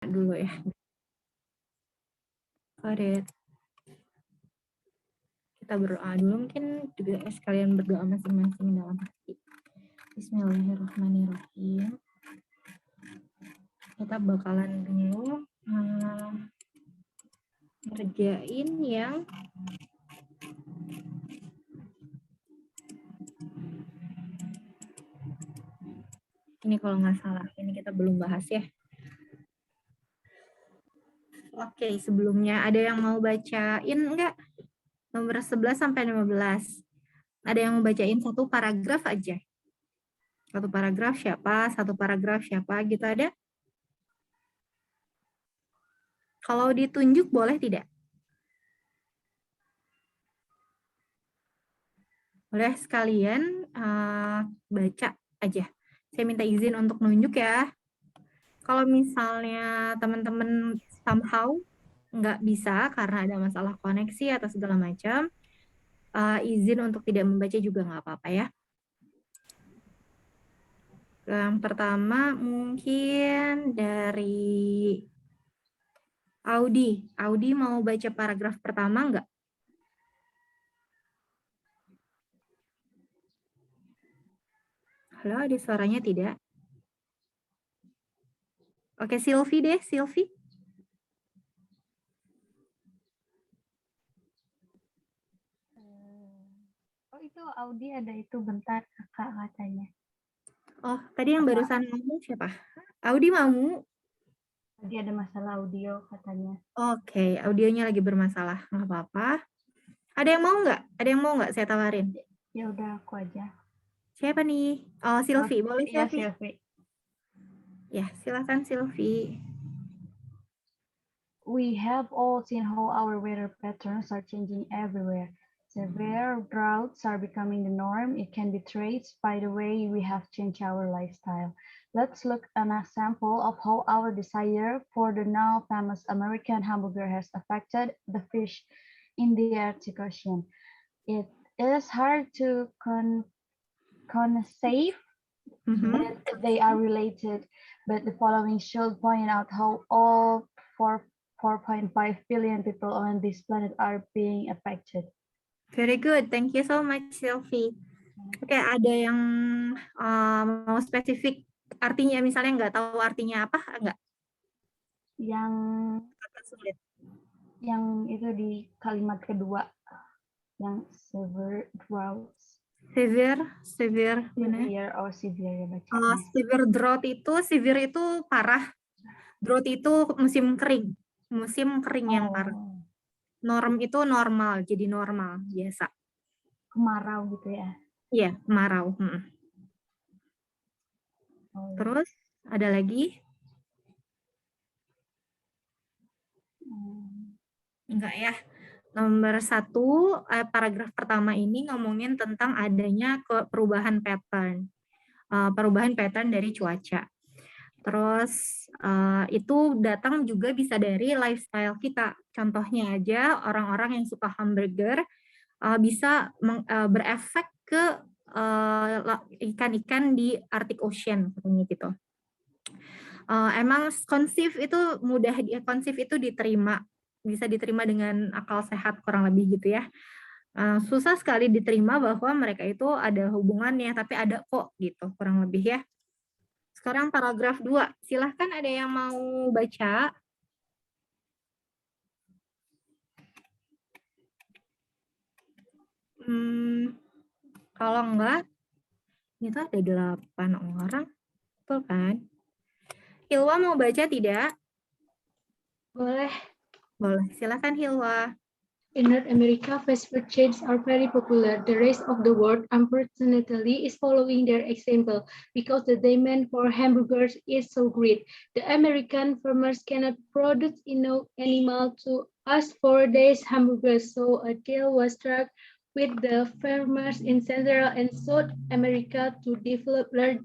Dulu ya. Got Kita berdoa dulu, mungkin juga sekalian berdoa masing-masing dalam hati. Bismillahirrahmanirrahim. Kita bakalan dulu ngerjain yang ini kalau nggak salah. Ini kita belum bahas ya. Oke, sebelumnya ada yang mau bacain enggak? Nomor 11 sampai 15. Ada yang mau bacain satu paragraf aja. Satu paragraf siapa gitu ada? Kalau ditunjuk boleh tidak? Boleh sekalian baca aja. Saya minta izin untuk nunjuk ya. Kalau misalnya teman-teman somehow nggak bisa karena ada masalah koneksi atau segala macam, izin untuk tidak membaca juga nggak apa-apa ya. Yang pertama mungkin dari Audi. Audi mau baca paragraf pertama nggak? Halo, ada suaranya tidak? Oke, Silvi deh, Silvi. Oh, itu Audi ada itu bentar kakak katanya. Oh, tadi yang barusan ngomong siapa? Audi mau? Tadi ada masalah audio katanya. Oke, audionya lagi bermasalah. Nggak apa-apa. Ada yang mau nggak? Ada yang mau nggak saya tawarin? Ya udah aku aja. Siapa nih? Oh, Silvi. Boleh Iya, Silvi? Silvi. Ya, silakan Silvi. We have all seen how our weather patterns are changing everywhere. Severe droughts are becoming the norm. It can be traced by the way we have changed our lifestyle. Let's look at an example of how our desire for the now famous American hamburger has affected the fish in the Arctic Ocean. It is hard to conceive that they are related, but the following should point out how all 4.5 billion people on this planet are being affected. Very good. Thank you so much, Silvi. Oke, ada yang mau spesifik artinya, misalnya nggak tahu artinya apa, enggak? Yang Sulit. yang itu di kalimat kedua, yang severe droughts. Severe Severe ya bacanya. severe drought itu, severe itu parah. Drought itu musim kering yang parah. Norm itu normal, jadi normal biasa. Kemarau gitu ya. Iya, kemarau. Terus ada lagi? Enggak ya. Nomor 1, paragraf pertama ini ngomongin tentang adanya perubahan pattern. Perubahan pattern dari cuaca. Terus itu datang juga bisa dari lifestyle kita. Contohnya aja orang-orang yang suka hamburger bisa berefek ke ikan-ikan di Arctic Ocean katanya gitu. Emang konsif itu diterima, bisa diterima dengan akal sehat kurang lebih gitu ya. Susah sekali diterima bahwa mereka itu ada hubungannya, tapi ada kok gitu kurang lebih ya. Sekarang paragraf 2, silahkan ada yang mau baca. Kalau enggak, itu ada 8 orang, betul kan? Hilwa mau baca tidak? Boleh. Boleh, silakan Hilwa. In North America, fast food chains are very popular. The rest of the world, unfortunately, is following their example because the demand for hamburgers is so great. The American farmers cannot produce enough animal to us for these hamburgers, so a deal was struck with the farmers in Central and South America to develop large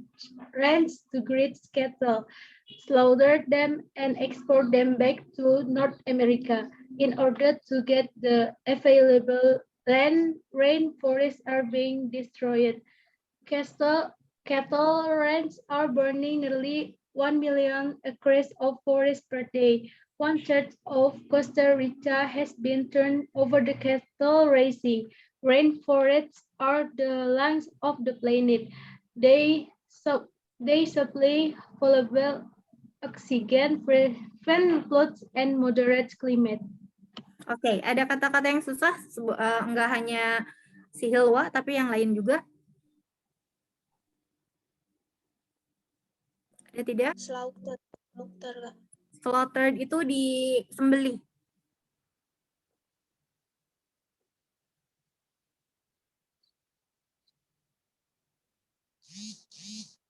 ranches to graze cattle, slaughter them, and export them back to North America. In order to get the available land, rainforests are being destroyed. Cattle ranches are burning nearly 1 million acres of forest per day. 1/3 of Costa Rica has been turned over to cattle raising. Rainforests are the lungs of the planet. They, they supply valuable oxygen, prevent floods, and moderate climate. Oke, ada kata-kata yang susah, enggak hanya si Hilwa, tapi yang lain juga. Ada tidak? Slaughter. Slaughtered itu disembelih.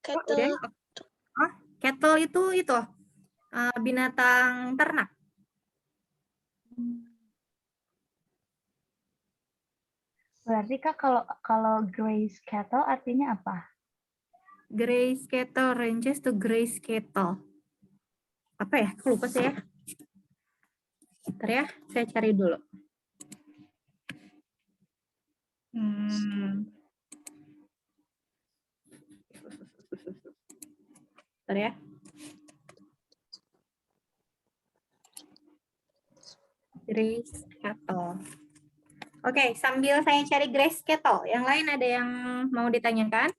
Cattle. Cattle itu binatang ternak. Berarti Kak kalau graze cattle artinya apa? Graze cattle ranges to graze cattle. Apa ya? Aku lupa sih ya. Bentar ya, saya cari dulu. Bentar ya. Graze cattle. Oke, sambil saya cari graze cattle, yang lain ada yang mau ditanyakan?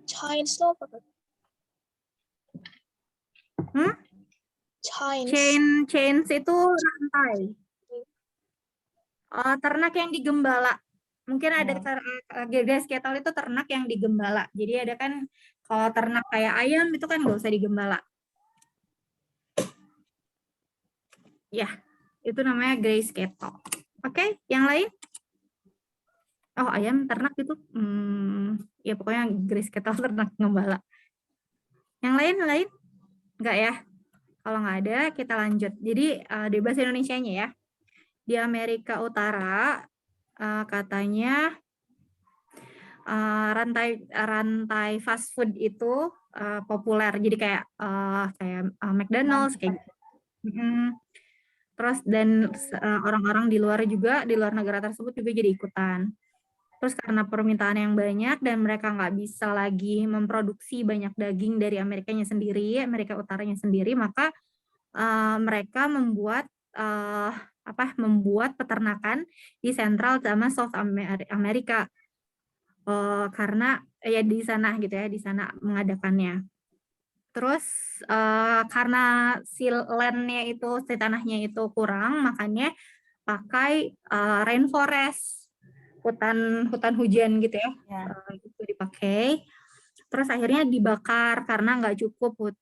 Chains itu apa? Chains itu rantai. Ternak yang digembala. Mungkin ada graze cattle itu ternak yang digembala. Jadi ada kan kalau ternak kayak ayam itu kan nggak usah digembala. Ya, itu namanya graze cattle. Oke, yang lain? Oh, ayam ternak itu, ya pokoknya graze cattle ternak gembala. Yang lain? Enggak ya? Kalau nggak ada, kita lanjut. Jadi di bahasa Indonesianya ya. Di Amerika Utara katanya rantai fast food itu populer. Jadi kayak McDonald's kayak gitu. Terus dan orang-orang di luar negara tersebut juga jadi ikutan. Terus karena permintaan yang banyak dan mereka nggak bisa lagi memproduksi banyak daging dari Amerika Utaranya sendiri, maka mereka membuat peternakan di Central sama South America. Karena ya di sana gitu ya, di sana mengadakannya. Terus karena si land-nya itu, si tanahnya itu kurang, makanya pakai rainforest, hutan hujan gitu ya, itu dipakai. Terus akhirnya dibakar karena nggak cukup,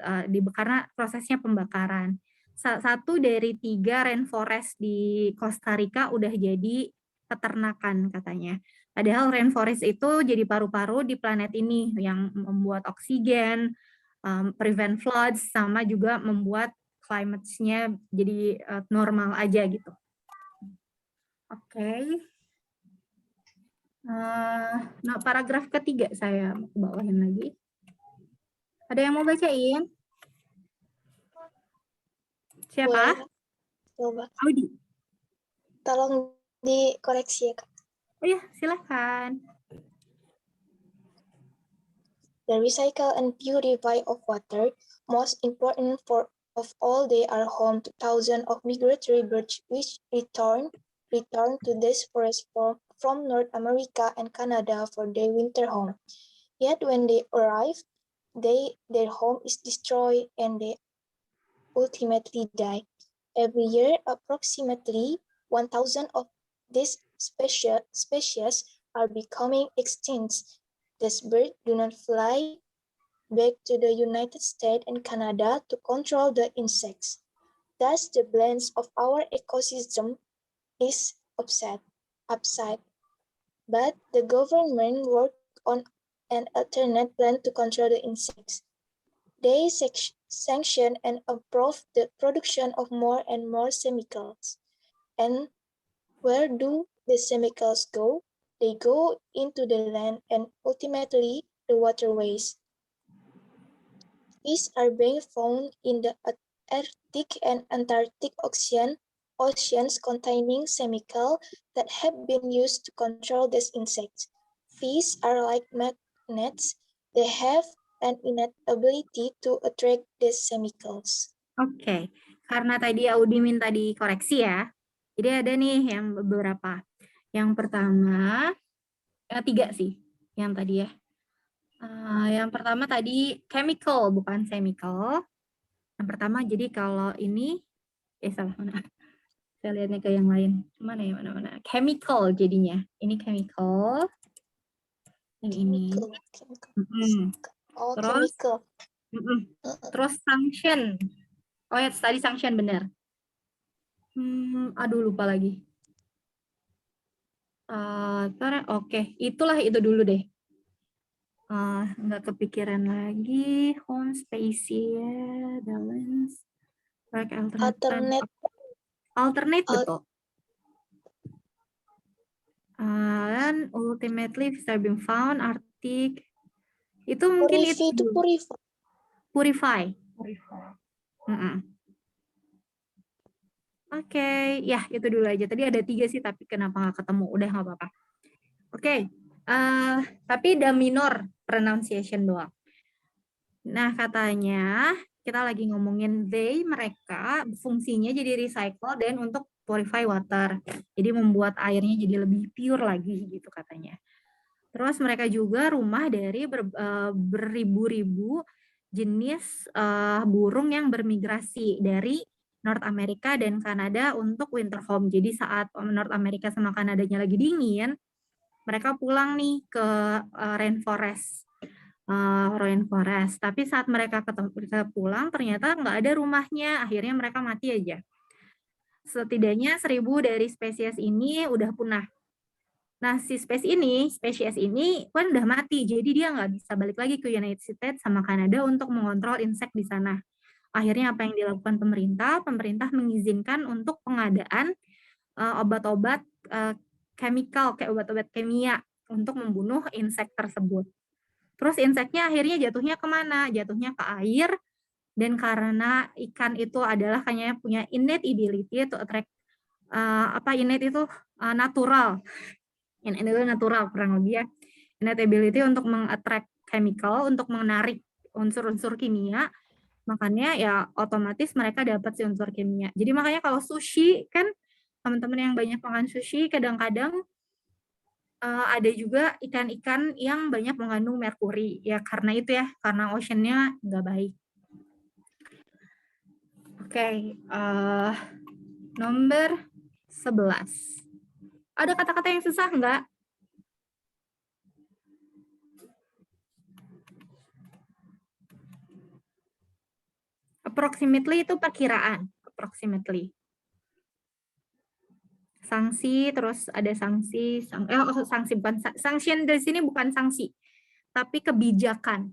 karena prosesnya pembakaran. 1 dari 3 rainforest di Costa Rica udah jadi peternakan katanya. Padahal rainforest itu jadi paru-paru di planet ini yang membuat oksigen, prevent floods, sama juga membuat climate-nya jadi normal aja gitu. Oke. Nah, paragraf ketiga saya bawain lagi. Ada yang mau bacain? Siapa? Coba. Audi. Tolong dikoreksi ya, Kak. Oh ya, silakan. The recycle and purify of water, most important of all, they are home to thousands of migratory birds which return to this forest from North America and Canada for their winter home. Yet when they arrive, their home is destroyed and they ultimately die. Every year, approximately 1,000 of these species are becoming extinct. These birds do not fly back to the United States and Canada to control the insects. Thus, the balance of our ecosystem is upset. But the government worked on an alternate plan to control the insects. They sanction and approve the production of more and more chemicals. And where do the chemicals go? They go into the land and ultimately the waterways. Fish are being found in the Arctic and Antarctic Ocean oceans containing chemicals that have been used to control these insects. Fish are like magnets. They have an innate ability to attract these chemicals. Oke, karena tadi Audi minta dikoreksi ya. Jadi ada nih yang beberapa. Yang pertama, 3 sih yang tadi ya. Yang pertama tadi chemical, bukan chemical. Yang pertama jadi kalau ini, salah mana? Saya lihatnya ke yang lain. Mana ya, mana? Chemical jadinya. Ini chemical. Yang ini. Oh, Terus, chemical. Terus sanction. Oh ya, tadi sanction benar. Aduh lupa lagi. Oke, itulah itu dulu deh. Nggak kepikiran lagi. Home spatial balance. Work alternate betul. And ultimately have been found Arctic. Itu mungkin itu purify. Oke, ya itu dulu aja. Tadi ada 3 sih, tapi kenapa nggak ketemu? Udah nggak apa-apa. Oke, tapi the minor pronunciation doang. Nah, katanya kita lagi ngomongin they, mereka, fungsinya jadi recycle dan untuk purify water. Jadi membuat airnya jadi lebih pure lagi gitu katanya. Terus mereka juga rumah dari beribu-ribu jenis burung yang bermigrasi dari North America dan Kanada untuk winter home. Jadi saat North America sama Kanadanya lagi dingin, mereka pulang nih ke rainforest. Tapi saat mereka pulang ternyata nggak ada rumahnya, akhirnya mereka mati aja. Setidaknya 1000 dari spesies ini udah punah. Nah, si spesies ini kan udah mati, jadi dia nggak bisa balik lagi ke United States sama Kanada untuk mengontrol insek di sana. Akhirnya apa yang dilakukan pemerintah? Pemerintah mengizinkan untuk pengadaan obat-obat chemical, kayak obat-obat kimia untuk membunuh insek tersebut. Terus inseknya akhirnya jatuhnya kemana? Jatuhnya ke air, dan karena ikan itu adalah kayaknya punya innate ability to attract, innate itu natural. Innate itu natural kurang lebih ya. Innate ability untuk meng-attract chemical, untuk menarik unsur-unsur kimia, makanya ya otomatis mereka dapat si unsur kimia. Jadi makanya kalau sushi kan, teman-teman yang banyak makan sushi kadang-kadang ada juga ikan-ikan yang banyak mengandung merkuri. Ya karena itu ya, karena ocean-nya nggak baik. Oke, nomor 11. Ada kata-kata yang susah nggak? Approximately itu perkiraan. Approximately. Sanksi, terus ada sanksi. Sanksi bukan sanction dari sini bukan sanksi, tapi kebijakan.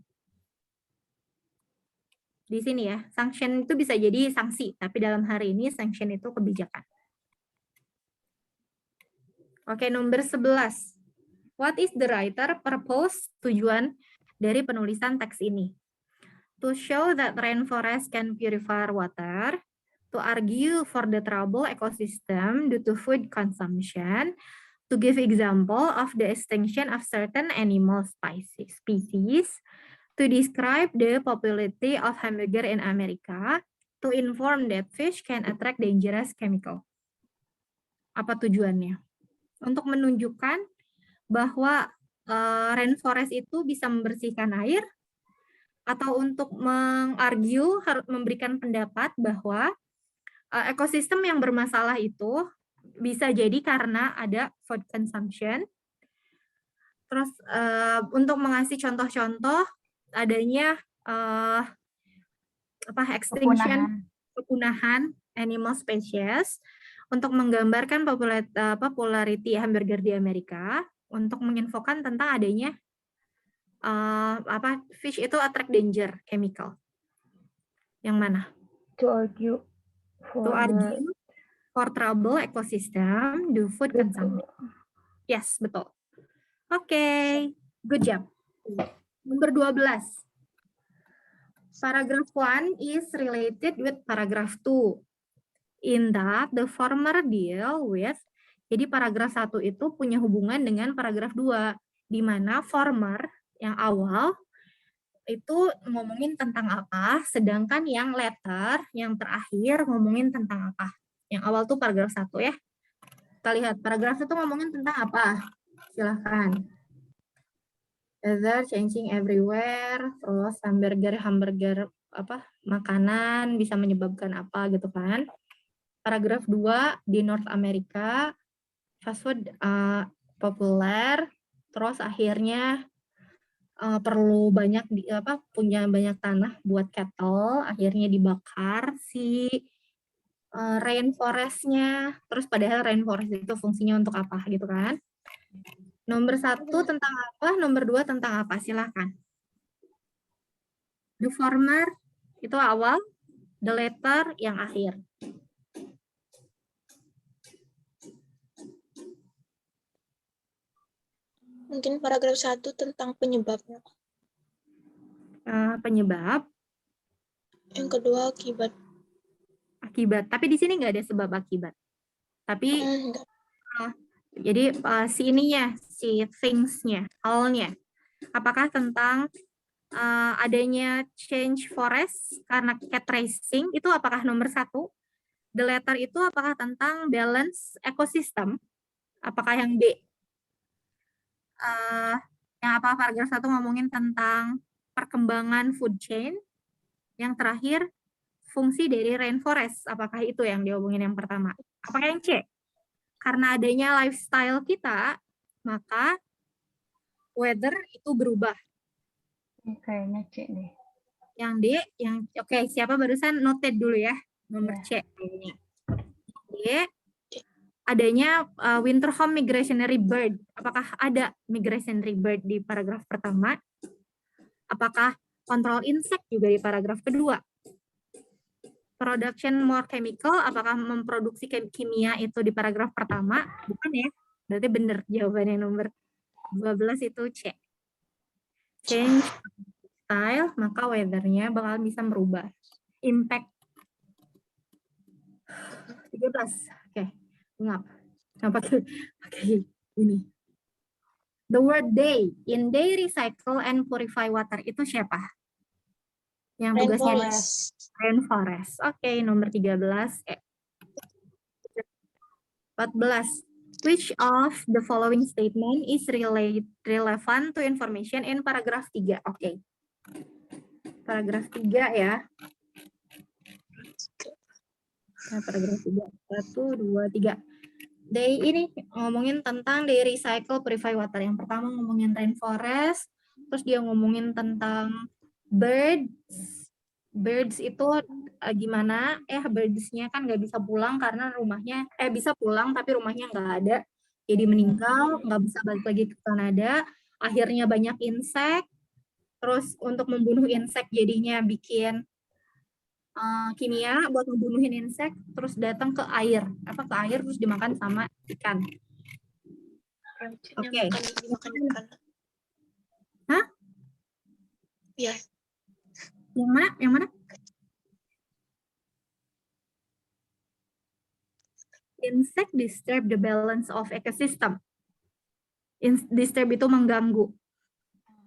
Di sini ya, sanction itu bisa jadi sanksi, tapi dalam hari ini sanction itu kebijakan. Oke, nomor 11. What is the writer purpose, tujuan dari penulisan teks ini? To show that rainforest can purify water, to argue for the troubled ecosystem due to food consumption, to give example of the extinction of certain animal species, to describe the popularity of hamburger in America, to inform that fish can attract dangerous chemical. Apa tujuannya? Untuk menunjukkan bahwa rainforest itu bisa membersihkan air, atau untuk mengargue, memberikan pendapat bahwa ekosistem yang bermasalah itu bisa jadi karena ada food consumption. Terus untuk mengasih contoh-contoh adanya extinction, kepunahan animal species, untuk menggambarkan popularity hamburger di Amerika, untuk menginfokan tentang adanya fish itu attract danger chemical. Yang mana? To argue for trouble ecosystem, do food consumption. Yes, betul. Oke, good job. Nomor 12. Paragraph 1 is related with paragraph 2. in that the former deal with, jadi paragraf 1 itu punya hubungan dengan paragraf 2, di mana former yang awal itu ngomongin tentang apa, sedangkan yang later, yang terakhir ngomongin tentang apa. Yang awal tuh paragraf 1 ya. Kita lihat paragraf itu ngomongin tentang apa. Silahkan. Weather changing everywhere, terus hamburger apa makanan bisa menyebabkan apa gitu kan. Paragraf 2 di North America, fast food populer, terus akhirnya perlu banyak punya banyak tanah buat cattle, akhirnya dibakar si rainforest-nya, terus padahal rainforest itu fungsinya untuk apa gitu kan. Nomor 1 tentang apa, nomor 2 tentang apa, silahkan. The former itu awal, the later yang akhir. Mungkin paragraf 1 tentang penyebabnya. Penyebab. Yang kedua akibat. Akibat. Tapi di sini nggak ada sebab akibat. Tapi jadi si ininya, si things-nya, halnya. Apakah tentang adanya change forest karena cat racing, itu apakah nomor 1? The latter itu apakah tentang balance ekosistem? Apakah yang B? Yang apa paragraf 1 ngomongin tentang perkembangan food chain. Yang terakhir, fungsi dari rainforest. Apakah itu yang diomongin yang pertama? Apakah yang C? Karena adanya lifestyle kita, maka weather itu berubah. Kayaknya C deh. Yang D, oke, siapa barusan noted dulu ya, nomor C. D, adanya winter home migratory bird. Apakah ada migratory bird di paragraf pertama? Apakah kontrol insect juga di paragraf kedua? Production more chemical, apakah memproduksi kimia itu di paragraf pertama? Bukan ya, berarti benar jawabannya nomor 12 itu C. Change style, maka weather-nya bakal bisa merubah. Impact. 13, oke. Ngapa tuh? Oke, ini. The word they, in they recycle and purify water, itu siapa? Yang tugasnya rainforest. Oke, nomor 13. 14. Which of the following statement is relevant to information in paragraph 3? Oke. Paragraf 3 ya. Paragraf 3. 1, 2, 3. They ini ngomongin tentang they recycle purify water. Yang pertama ngomongin rainforest, terus dia ngomongin tentang birds. Birds itu gimana? Birds-nya kan nggak bisa pulang karena rumahnya, bisa pulang tapi rumahnya nggak ada. Jadi meninggal, nggak bisa balik lagi ke Kanada. Akhirnya banyak insek. Terus untuk membunuh insek jadinya bikin kimia buat membunuhin insek, terus datang ke air, terus dimakan sama ikan. Oke. Hah? Iya. Yang mana? Insect disturb the balance of ecosystem. Disturb itu mengganggu.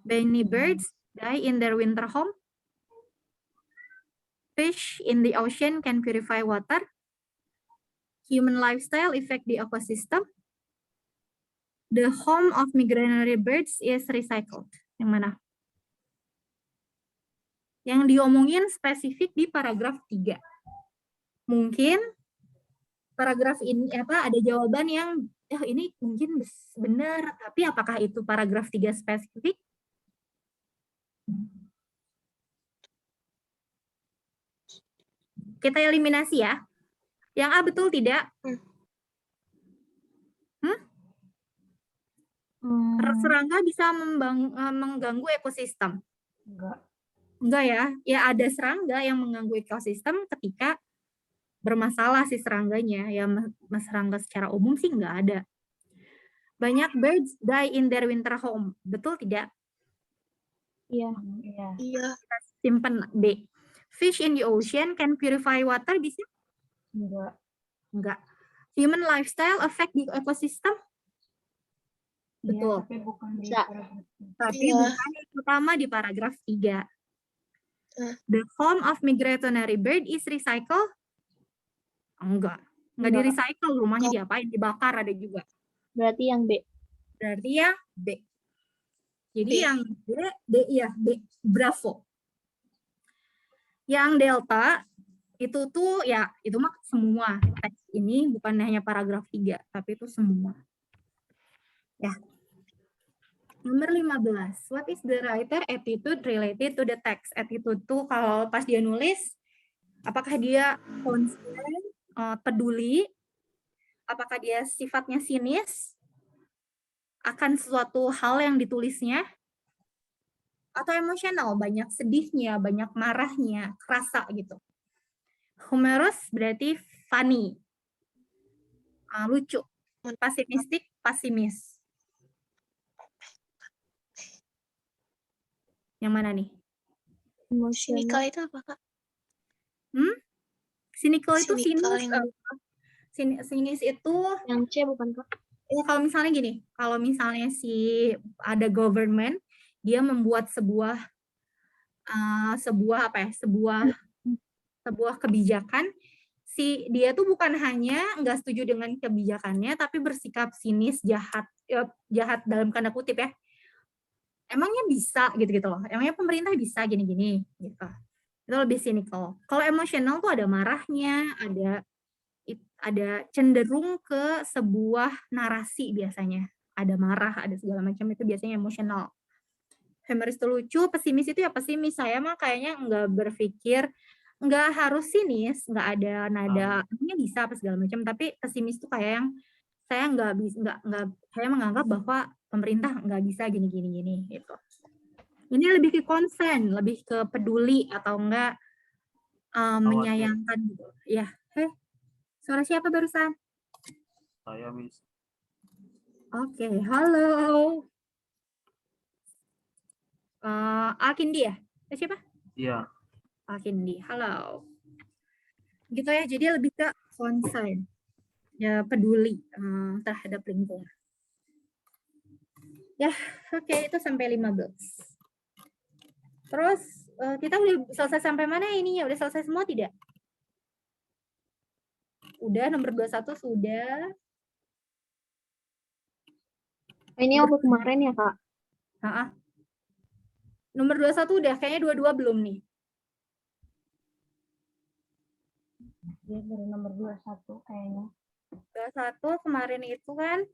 Many birds die in their winter home. Fish in the ocean can purify water. Human lifestyle affect the ecosystem. The home of migratory birds is recycled. Yang mana? Yang diomongin spesifik di paragraf 3. Mungkin paragraf ini ada jawaban yang ini mungkin benar, tapi apakah itu paragraf 3 spesifik? Kita eliminasi ya. Yang A betul tidak? Serangga bisa mengganggu ekosistem? Enggak ya. Ya ada serangga yang mengganggu ekosistem ketika bermasalah si serangganya. Ya serangga secara umum sih enggak ada. Banyak birds die in their winter home. Betul tidak? Iya. Iya. Simpen B. Fish in the ocean can purify water, bisa? Enggak. Enggak. Human lifestyle affect the ecosystem? Iya, Betul. tapi bukan di Bisa. paragraf ini. Tapi Iya. bukan yang utama di paragraf 3. Hmm. The home of migratory bird is recycle? Enggak Enggak. di recycle, rumahnya diapain? Dibakar ada juga. Berarti yang B. Berarti yang B. Jadi B. yang B, bravo. Yang delta itu tuh ya itu mah semua teks ini bukan hanya paragraf 3, tapi itu semua. Ya. Nomor 15. What is the writer attitude related to the text? Attitude tuh kalau pas dia nulis, apakah dia concern, peduli, apakah dia sifatnya sinis akan sesuatu hal yang ditulisnya, atau emosional, banyak sedihnya, banyak marahnya, kerasa gitu. Humorous berarti funny, lucu. Pesimistik, pesimis. Yang mana nih? Cynical itu apa, Kak? Cynical itu Cynical sinis. Sinis itu Yang C bukan Kak? ya kalau misalnya gini, kalau misalnya ada government, dia membuat sebuah kebijakan, dia tuh bukan hanya nggak setuju dengan kebijakannya, tapi bersikap sinis, jahat dalam tanda kutip ya. Emangnya bisa gitu loh. Emangnya pemerintah bisa gini-gini gitu. Itu lebih cynical. Kalau emosional tuh ada marahnya, ada cenderung ke sebuah narasi biasanya. Ada marah, ada segala macam, itu biasanya emosional. Humoris itu lucu, pesimis itu ya pesimis. Saya mah kayaknya nggak berpikir, nggak harus sinis, nggak ada nada, artinya bisa apa segala macam. Tapi pesimis itu kayak yang saya saya menganggap bahwa pemerintah nggak bisa gini gitu. Ini lebih ke concern, lebih ke peduli atau enggak menyayangkan gitu. Ya, suara siapa barusan? Saya, Miss. Oke, halo. Alkindi ya? Siapa? Iya. Alkindi, halo. Gitu ya, jadi lebih ke concern. Ya, peduli terhadap lingkungan. Ya, oke, itu sampai 15. Terus, kita udah selesai sampai mana ini? Udah selesai semua tidak? Udah, nomor 21 sudah. Ini apa kemarin ya Kak? Nomor 21 udah, kayaknya 22 belum nih. Dia dari nomor 21 kayaknya. 21 kemarin itu kan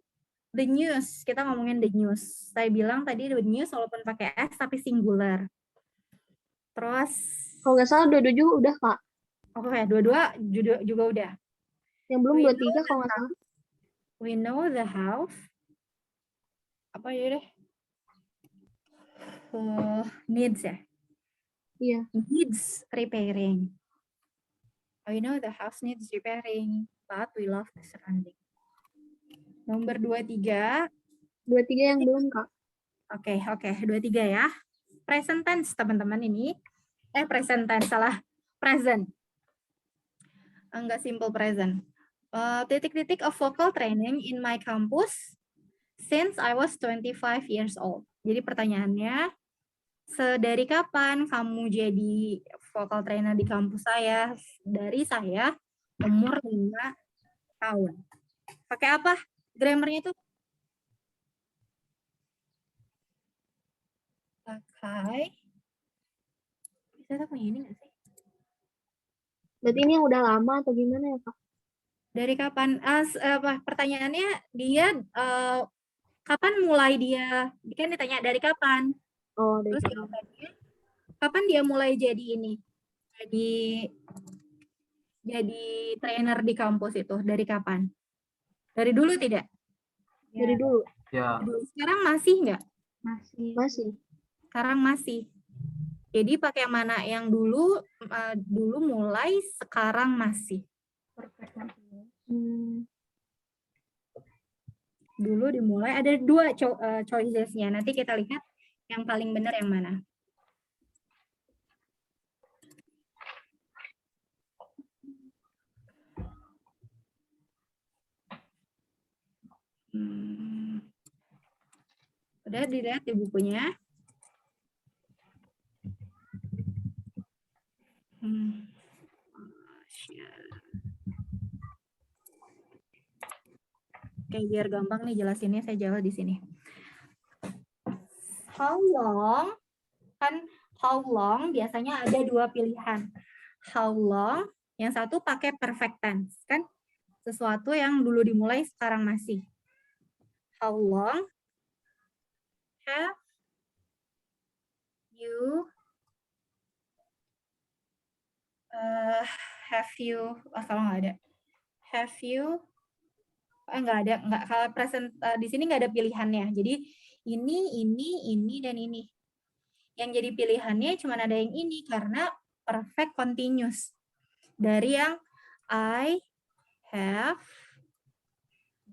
the news, kita ngomongin the news. Saya bilang tadi the news walaupun pakai S tapi singular. Terus Kalau nggak salah 22 juga udah Kak. oke, 22 juga udah. Yang belum 23 kalau nggak salah. We know the house. Apa ya deh? Needs ya? Iya. Needs repairing. We know the house needs repairing, but we love the surrounding. Nomor 23. 23 yang belum Kak. Oke, 23 ya. Present tense teman-teman ini. Present tense, salah. Present. Enggak simple present. Titik-titik of vocal training in my campus since I was 25 years old. Jadi pertanyaannya, dari kapan kamu jadi vocal trainer di kampus saya? Dari saya umur 5 tahun. Pakai apa? Grammarnya itu? Pakai. Saya punya ini nggak sih? Berarti ini yang udah lama atau gimana ya Kak? Dari kapan? Pertanyaannya dia kapan mulai dia? Kan ditanya dari kapan? Oh, dari Terus kapan? jawabannya, kapan dia mulai jadi ini? Jadi trainer di kampus itu dari kapan? Dari dulu tidak? Dari dulu. Ya. Sekarang masih nggak? Masih. Sekarang masih. Jadi pakai mana yang dulu mulai, sekarang masih. Dulu dimulai, ada 2 choices-nya. Nanti kita lihat yang paling benar yang mana. Udah dilihat di bukunya. Oke, biar gampang nih jelasinnya, saya jawab di sini. How long, kan how long biasanya ada dua pilihan. How long, yang satu pakai perfect tense, kan? Sesuatu yang dulu dimulai sekarang masih. How long have you kalau nggak ada. Have you nggak ada, nggak, kalau present di sini nggak ada pilihannya. Jadi ini, dan ini. Yang jadi pilihannya cuma ada yang ini karena perfect continuous. Dari yang I have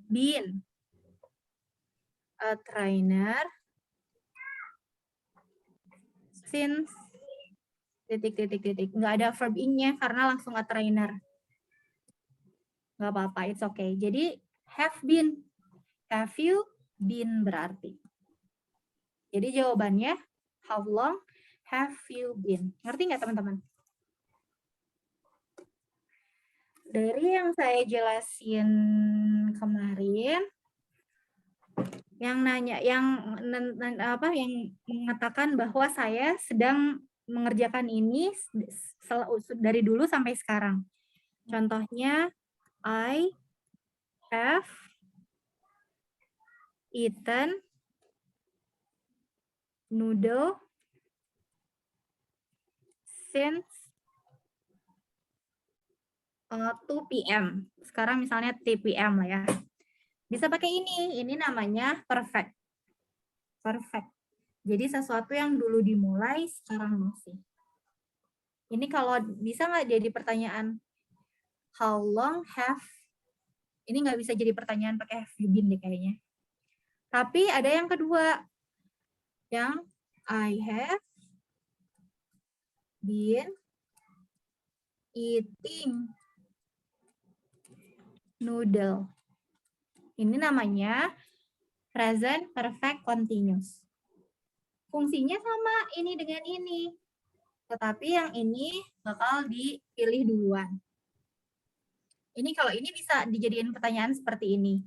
been a trainer since titik. Nggak ada verb in-nya karena langsung a trainer. Nggak apa-apa, it's okay. Jadi have been. Have you been berarti. Jadi jawabannya how long have you been? Ngerti nggak teman-teman? Dari yang saya jelasin kemarin, yang mengatakan bahwa saya sedang mengerjakan ini dari dulu sampai sekarang. Contohnya, I have eaten noodle since 2 p.m. Sekarang misalnya 3 p.m. lah ya. Bisa pakai ini namanya perfect. Perfect. Jadi sesuatu yang dulu dimulai sekarang masih. Ini kalau bisa nggak jadi pertanyaan how long have, ini nggak bisa jadi pertanyaan pakai have you been deh kayaknya. Tapi ada yang kedua, yang I have been eating noodle. Ini namanya present perfect continuous. Fungsinya sama ini dengan ini. Tetapi yang ini bakal dipilih duluan. Ini kalau ini bisa dijadiin pertanyaan seperti ini.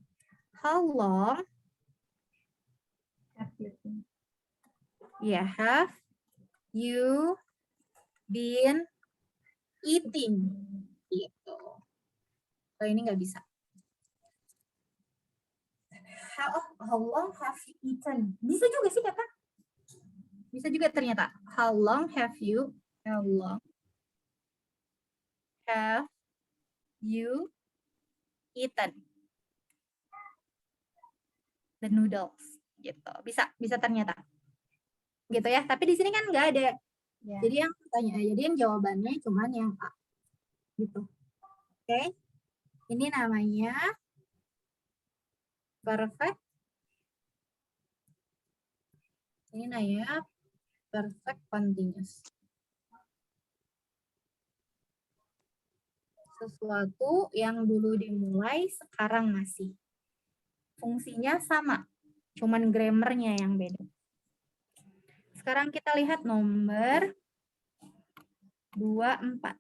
How long have you been eating? Gitu. Kalau ini nggak bisa. How long have you eaten? Bisa juga sih kata. Bisa juga ternyata. How long have you eaten the noodles? Gitu. Bisa ternyata. Gitu ya. Tapi di sini kan nggak ada. Yeah. Jadi yang jawabannya cuman yang A. Gitu. Oke. Ini namanya perfect. Ini namanya perfect continuous. Sesuatu yang dulu dimulai, sekarang masih. Fungsinya sama, cuman grammarnya yang beda. Sekarang kita lihat nomor 24.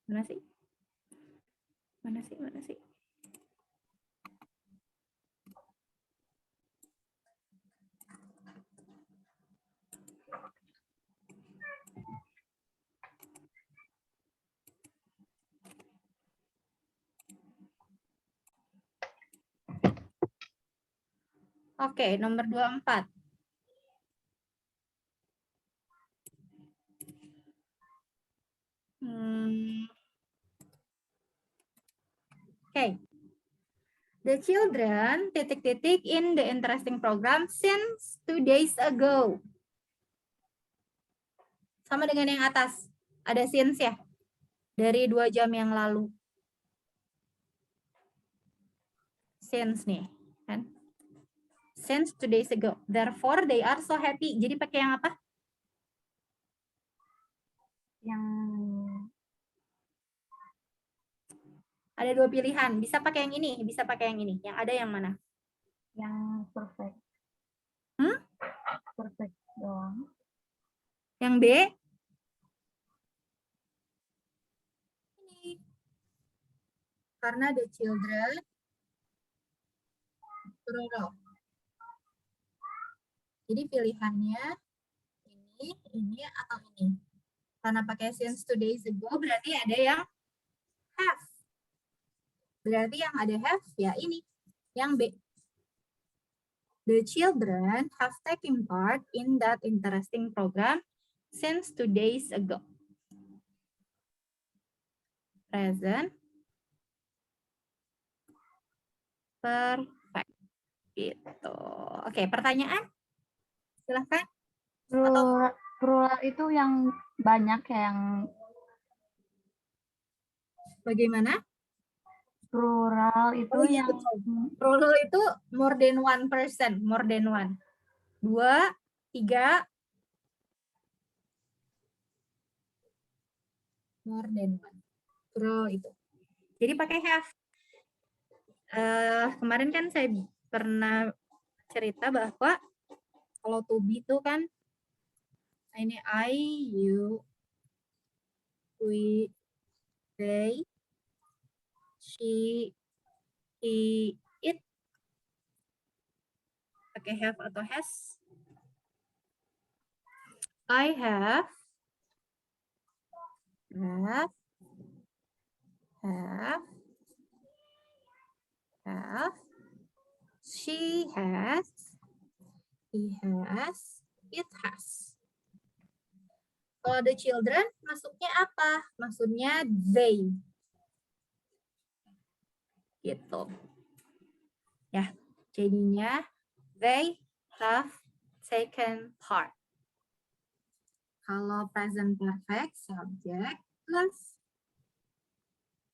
Mana sih? Oke, nomor 24. Oke. The children, in the interesting program since 2 days ago. Sama dengan yang atas. Ada since ya? Dari 2 jam yang lalu. Since nih. Kan? Since 2 days ago. Therefore, they are so happy. Jadi pakai yang apa? Yang Ada 2 pilihan. Bisa pakai yang ini, bisa pakai yang ini. Yang ada yang mana? Yang perfect. Perfect doang. Yang B? Ini. Karena the children grow up. Jadi pilihannya ini atau ini. Karena pakai since 2 days ago berarti ada yang have. Berarti yang ada have ya ini. Yang B. The children have taken part in that interesting program since 2 days ago. Present. Perfect. Gitu. Oke, pertanyaan? Silahkan. Plural itu yang banyak yang Bagaimana? plural itu Oh iya, yang betul. Plural itu more than one person, more than one. 2, 3, more than one. Plural itu. Jadi pakai have. Kemarin kan saya pernah cerita bahwa kalau to be itu kan ini I, you, we, they, she, he, it. Pakai have atau has. I have, she has, he has, it has. Kalau the children, masuknya apa? Maksudnya they. Gitu. Ya, jadinya they have taken part. Kalau present perfect, subject plus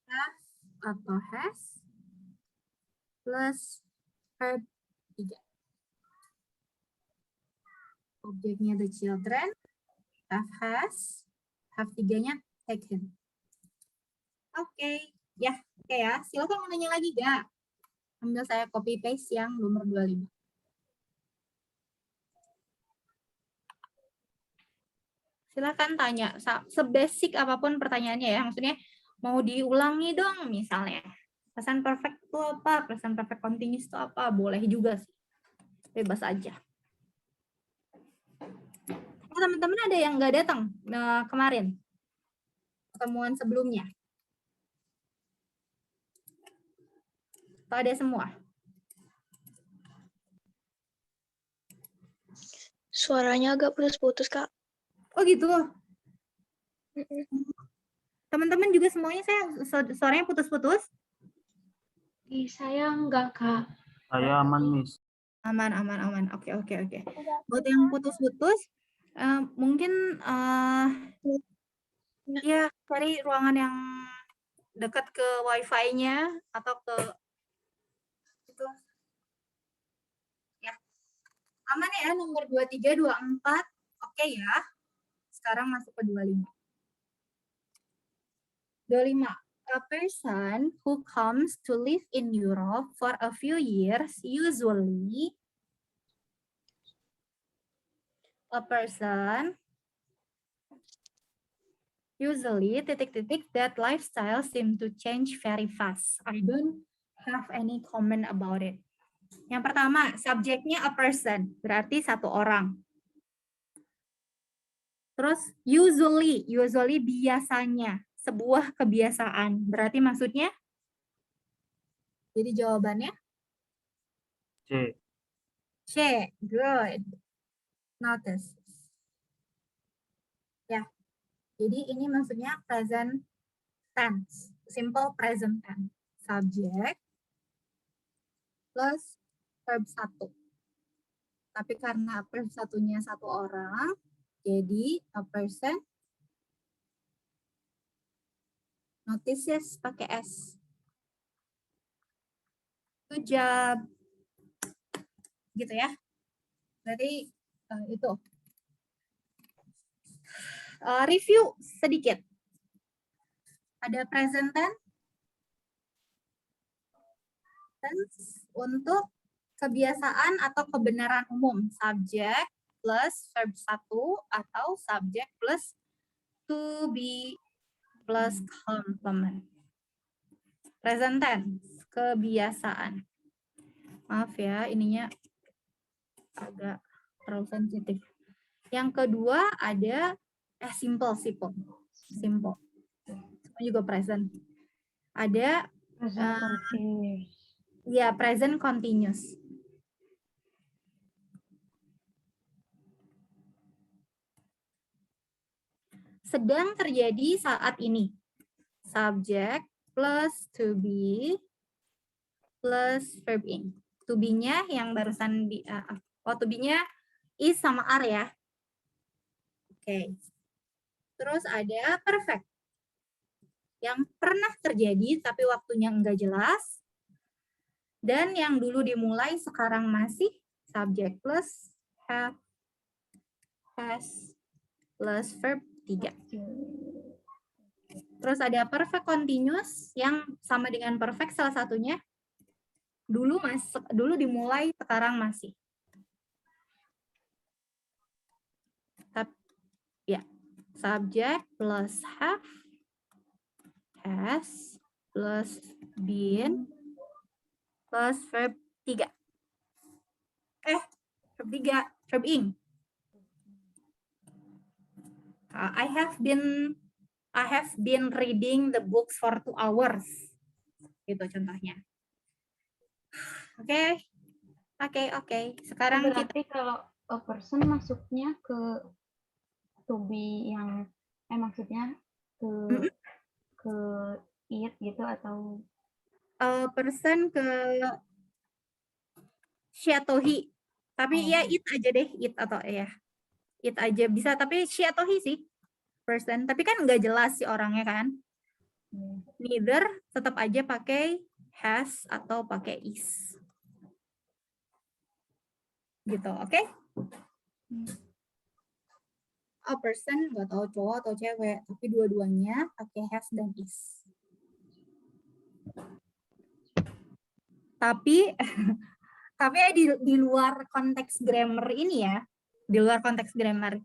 have atau has plus verb 3. Objeknya the children, have has, have 3-nya taken. Oke, ya, oke ya. Silakan mau nanya lagi gak? Ambil saya copy paste yang nomor 25. Silakan tanya, sebasic apapun pertanyaannya ya. Maksudnya mau diulangi dong misalnya. Present perfect itu apa? Present perfect continuous itu apa? Boleh juga sih. Bebas aja. Teman-teman ada yang nggak datang kemarin? Pertemuan sebelumnya? Atau ada semua? Suaranya agak putus-putus, Kak. Oh gitu. Teman-teman juga semuanya suaranya putus-putus? Saya enggak, Kak. Saya aman, Miss. Aman. Oke. Buat yang putus-putus, mungkin ya cari ruangan yang dekat ke wifi-nya atau ke itu. Ya. Aman ya, nomor 23, 24. Oke ya. Sekarang masuk ke 25. 25. A person who comes to live in Europe for a few years usually that lifestyle seem to change very fast. I don't have any comment about it. Yang pertama, subjeknya a person, berarti satu orang. Terus usually biasanya, sebuah kebiasaan. Berarti maksudnya? Jadi jawabannya? C. C, good. Notice. Ya, jadi ini maksudnya present tense, simple present tense. Subject plus verb 1. Tapi karena verb satunya satu orang, jadi a person notices pakai S. Good job. Gitu ya. Berarti itu. Review sedikit. Ada present tense, tense untuk kebiasaan atau kebenaran umum, subject plus verb 1 atau subject plus to be plus complement. Present tense, kebiasaan. Maaf ya, ininya agak terlalu sensitif. Yang kedua ada simple. Semua juga present. Ada Present continuous. ya present continuous. Sedang terjadi saat ini. Subject plus to be plus verb in. To be-nya yang barusan to be-nya is sama are ya. Oke. Terus ada perfect. Yang pernah terjadi tapi waktunya enggak jelas. Dan yang dulu dimulai sekarang masih, subject plus have, has, plus verb 3. Terus ada perfect continuous yang sama dengan perfect salah satunya. Dulu dimulai, sekarang masih. Ya, subject plus have, has, plus been, plus verb 3. Verb 3, verb ing. I have been reading the books for 2 hours. Itu contohnya. Oke. Sekarang berarti kalau a person masuknya ke to be yang maksudnya ke it gitu atau person ke she atau he. Tapi ya it aja deh, it atau ya. It aja bisa, tapi she atau he sih. Person, tapi kan nggak jelas si orangnya kan. Neither tetap aja pakai has atau pakai is. Gitu, oke? A person nggak tahu cowok atau cewek, tapi dua-duanya pakai has dan is. Tapi di luar konteks grammar ini ya, di luar konteks grammar.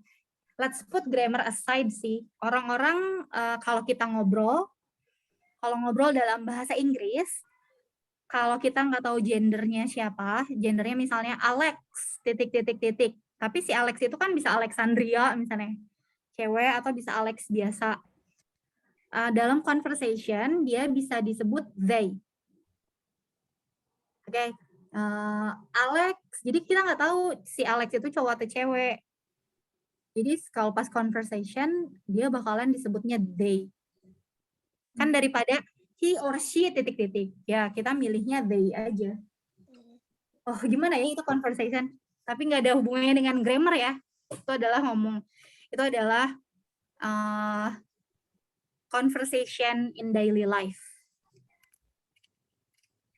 Let's put grammar aside sih. Orang-orang kalau kita ngobrol dalam bahasa Inggris, kalau kita nggak tahu gendernya siapa, gendernya misalnya Alex, titik. Tapi si Alex itu kan bisa Alexandria misalnya, cewek atau bisa Alex biasa. Dalam conversation, dia bisa disebut they. Oke. Alex, jadi kita nggak tahu si Alex itu cowok atau cewek. Jadi kalau pas conversation, dia bakalan disebutnya they. Kan daripada he or she titik. Ya, kita milihnya they aja. Oh, gimana ya itu conversation? Tapi nggak ada hubungannya dengan grammar ya. Itu adalah conversation in daily life.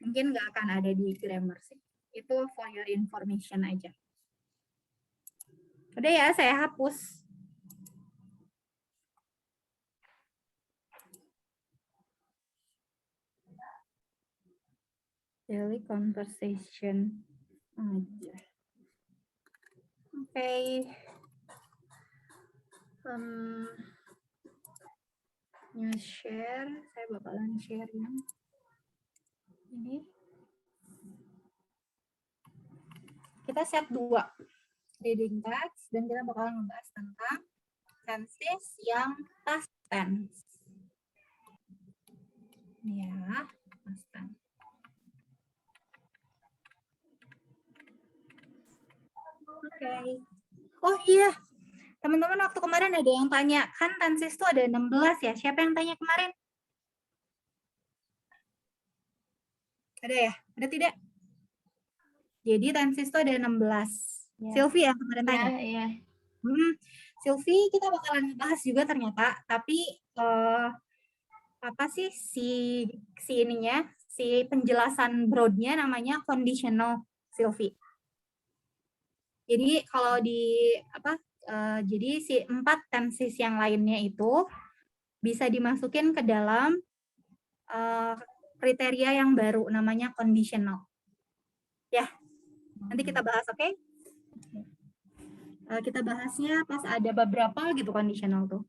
Mungkin nggak akan ada di grammar sih. Itu for your information aja. Udah ya, saya hapus. Daily conversation aja. Oke. Share, saya bakalan share yang ini. Kita set 2 reading text dan kita bakalan ngebahas tentang tenses yang past tense. Ya, past tense. Oke. Oh iya, teman-teman waktu kemarin ada yang tanya, kan tenses itu ada 16 ya, siapa yang tanya kemarin? Ada ya? Ada tidak? Jadi tenses itu ada 16. Ya. Sylvie yang kemarin tanya? Iya. Sylvie, kita bakalan bahas juga ternyata, tapi apa sih si ininya, si penjelasan broadnya namanya conditional, Sylvie. Jadi kalau jadi si 4 tenses yang lainnya itu bisa dimasukin ke dalam kriteria yang baru namanya conditional. Ya, nanti kita bahas, oke? Kita bahasnya pas ada beberapa gitu conditional tuh.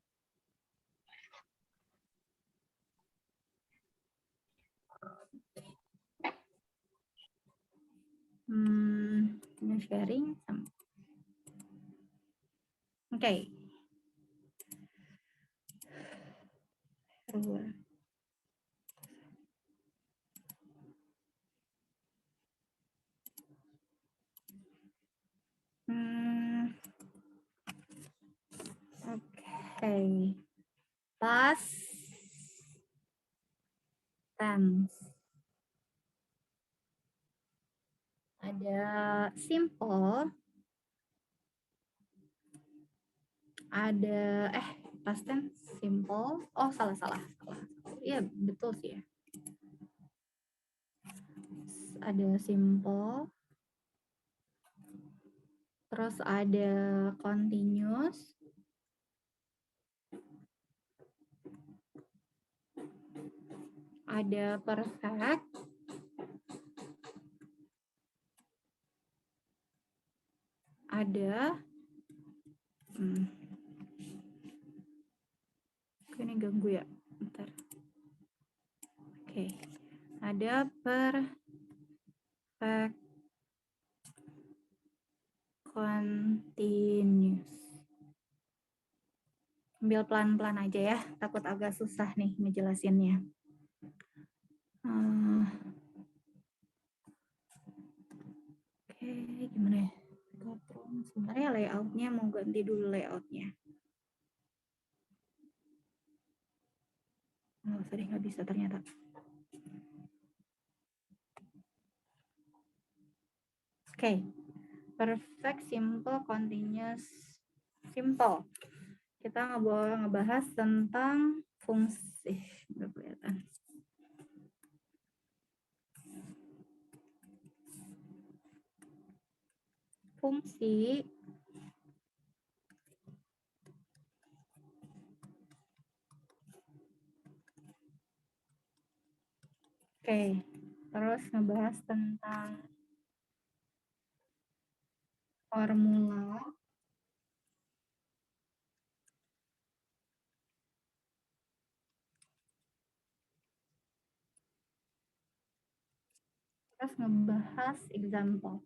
Sharing. Oke. Oke. Past tense. Ada simple. Ada past tense simple. Oh, salah. Iya, betul sih ya. Ada simple. Terus ada continuous. Ada perfect. Ada ini ganggu ya, bentar. Oke. Ada perfect continuous. Ambil pelan-pelan aja ya, takut agak susah nih ngejelasinnya. Oke, gimana ya? Sebenarnya layoutnya mau ganti dulu layoutnya. Sorry, nggak bisa ternyata. Oke, perfect, simple, continuous, simple. Kita ngebahas tentang fungsi. Nggak kelihatan. Fungsi Oke, terus ngebahas tentang formula. Terus ngebahas example.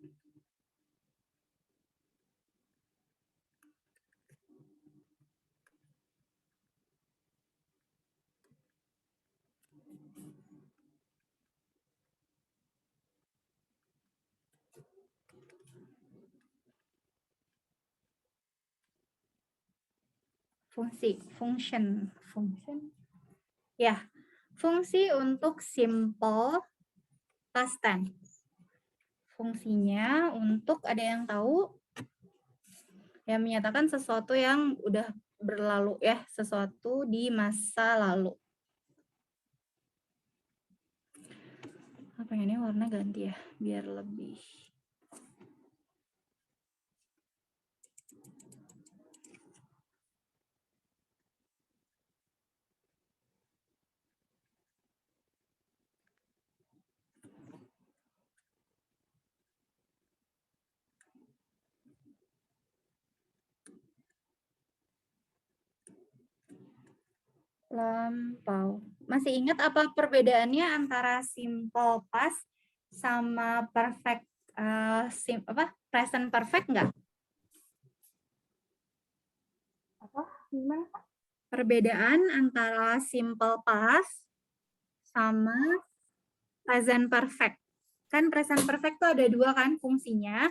Function. Ya, fungsi untuk simple past tense. Fungsinya untuk, ada yang tahu? Yang menyatakan sesuatu yang udah berlalu ya, sesuatu di masa lalu. Pengennya warna ganti ya, biar lebih. Lampau. Masih ingat apa perbedaannya antara simple past sama perfect present perfect nggak? Apa? Gimana? Perbedaan antara simple past sama present perfect. Kan present perfect tuh ada dua kan fungsinya.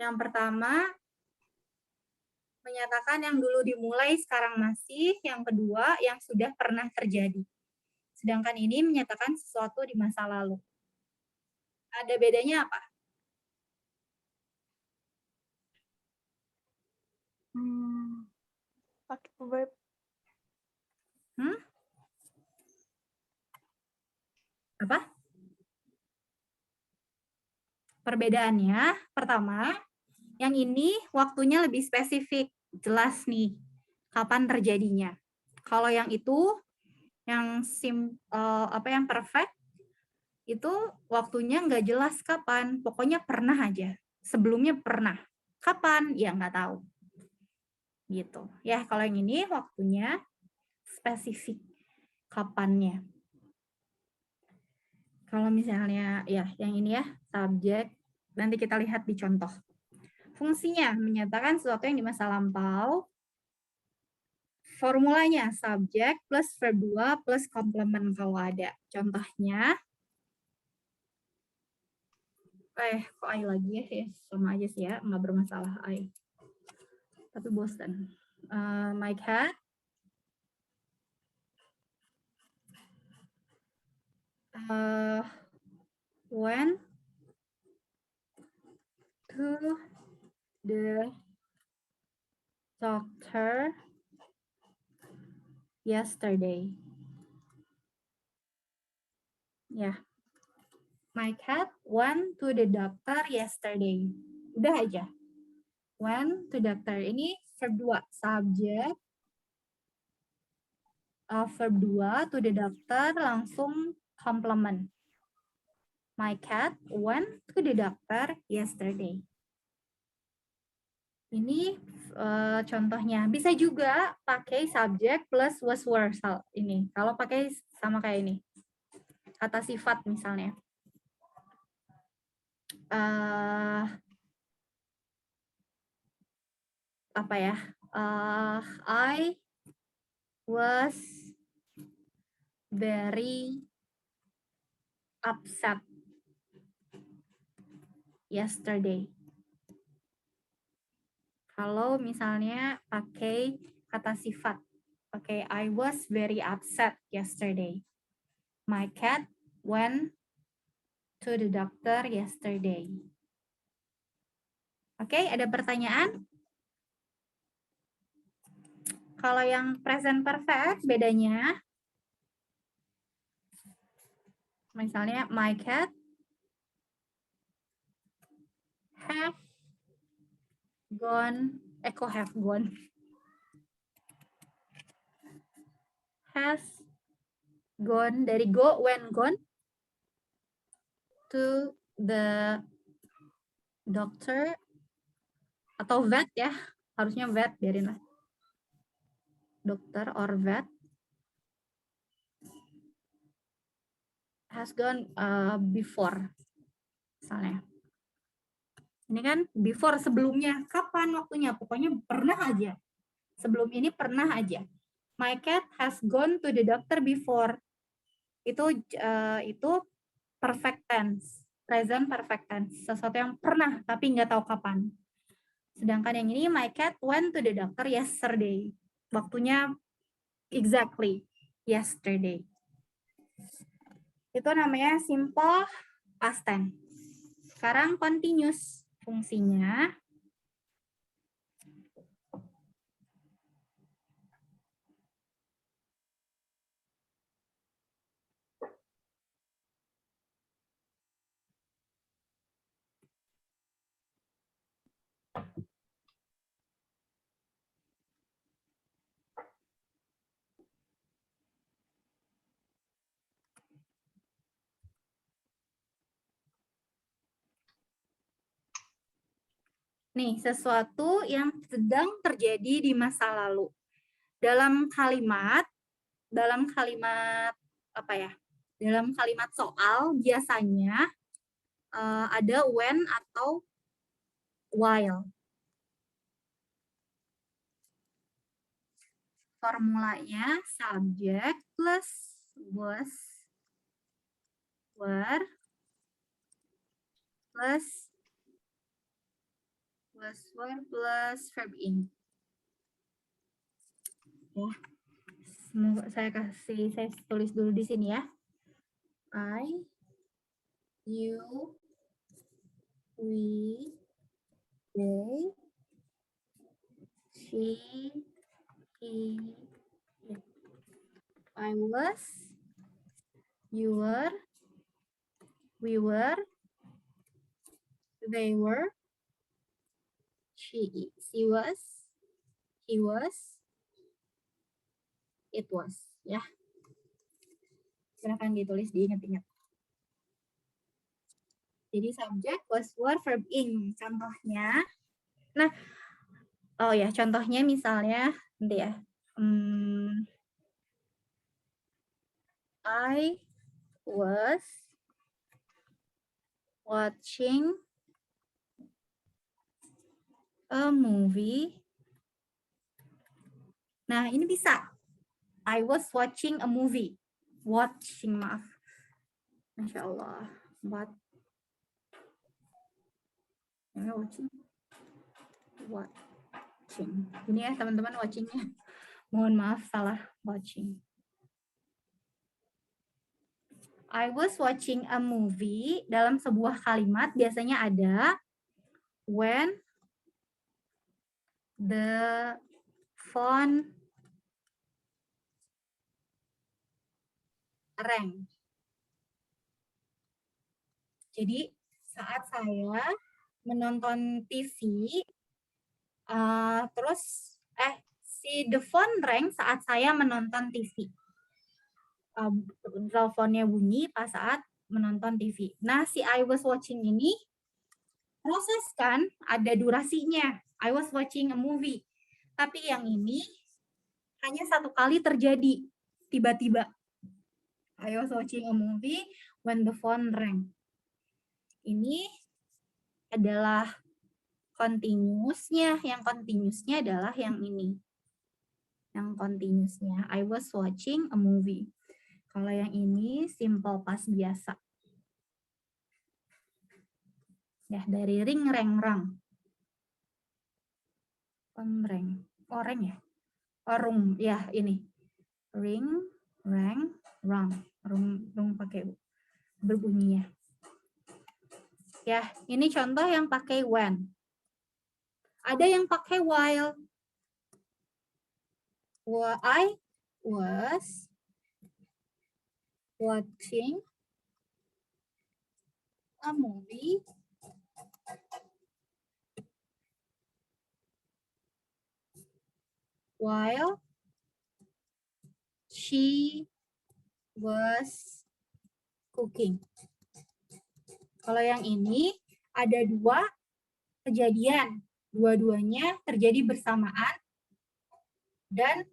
Yang pertama menyatakan yang dulu dimulai sekarang masih, yang kedua yang sudah pernah terjadi. Sedangkan ini menyatakan sesuatu di masa lalu. Ada bedanya apa? Pakai verb. Apa? Perbedaannya, pertama, yang ini waktunya lebih spesifik, jelas nih, kapan terjadinya. Kalau yang itu, yang perfect, itu waktunya nggak jelas kapan, pokoknya pernah aja. Sebelumnya pernah. Kapan? Ya nggak tahu. Gitu. Ya, kalau yang ini waktunya spesifik kapannya. Kalau misalnya ya yang ini ya, subjek, nanti kita lihat di contoh. Fungsinya menyatakan sesuatu yang di masa lampau. Formulanya subjek plus verb 2 plus komplement kalau ada. Contohnya, kok I lagi ya? Ya sama aja sih ya, nggak bermasalah I. Tapi bosan. My cat went to the doctor yesterday. Ya. My cat went to the doctor yesterday. Udah aja. Went to doctor. Ini verb 2. Subjek. Verb 2 to the doctor langsung complement. My cat went to the doctor yesterday. Ini contohnya. Bisa juga pakai subjek plus was were ini. Kalau pakai sama kayak ini. Kata sifat misalnya. Apa ya? I was very upset yesterday. Kalau misalnya pakai kata sifat, pakai I was very upset yesterday. My cat went to the doctor yesterday. Oke, ada pertanyaan? Kalau yang present perfect bedanya, misalnya my cat have gone, have gone, has gone, dari go, when gone, to the doctor, atau vet ya, harusnya vet, biarin lah. Dokter or vet. Has gone before, misalnya. Ini kan before, sebelumnya. Kapan waktunya? Pokoknya pernah aja. Sebelum ini pernah aja. My cat has gone to the doctor before. Itu perfect tense. Present perfect tense. Sesuatu yang pernah, tapi nggak tahu kapan. Sedangkan yang ini, my cat went to the doctor yesterday. Waktunya exactly yesterday. Itu namanya simple past tense. Sekarang continuous. Fungsinya nih, sesuatu yang sedang terjadi di masa lalu. Dalam kalimat apa ya? Dalam kalimat soal biasanya ada when atau while. Formulanya subject plus was, were plus verb in. Ya. Semoga saya tulis dulu di sini ya. I, you, we, they, she, he, it. I was, you were, we were, they were, she was, he was, it was. Ya. Silakan ditulis, diingat-ingat. Jadi subject was word verb ing. Contohnya, nah, oh ya, contohnya misalnya, nanti ya. I was watching a movie. Nah, ini bisa. I was watching a movie. Watching, maaf. Masya Allah. Watching. Ini ya teman-teman watchingnya. Mohon maaf salah watching. I was watching a movie. Dalam sebuah kalimat biasanya ada when the phone rang. Jadi saat saya menonton TV, si the phone rang saat saya menonton TV. Teleponnya bunyi pas saat menonton TV. Nah, si I was watching ini proses kan, ada durasinya. I was watching a movie. Tapi yang ini hanya satu kali terjadi, tiba-tiba. I was watching a movie when the phone rang. Ini adalah continuous-nya. Yang continuous-nya adalah yang ini. Yang continuous-nya. I was watching a movie. Kalau yang ini simple past biasa. Ya, dari ring, reng, rang. Reng. Oh, reng ya? Oh, rung. Ya, ini. Ring, rang, rang. Rung pakai berbunyi ya. Ya, ini contoh yang pakai when. Ada yang pakai while. I was watching a movie while she was cooking. Kalau yang ini ada dua kejadian. Dua-duanya terjadi bersamaan dan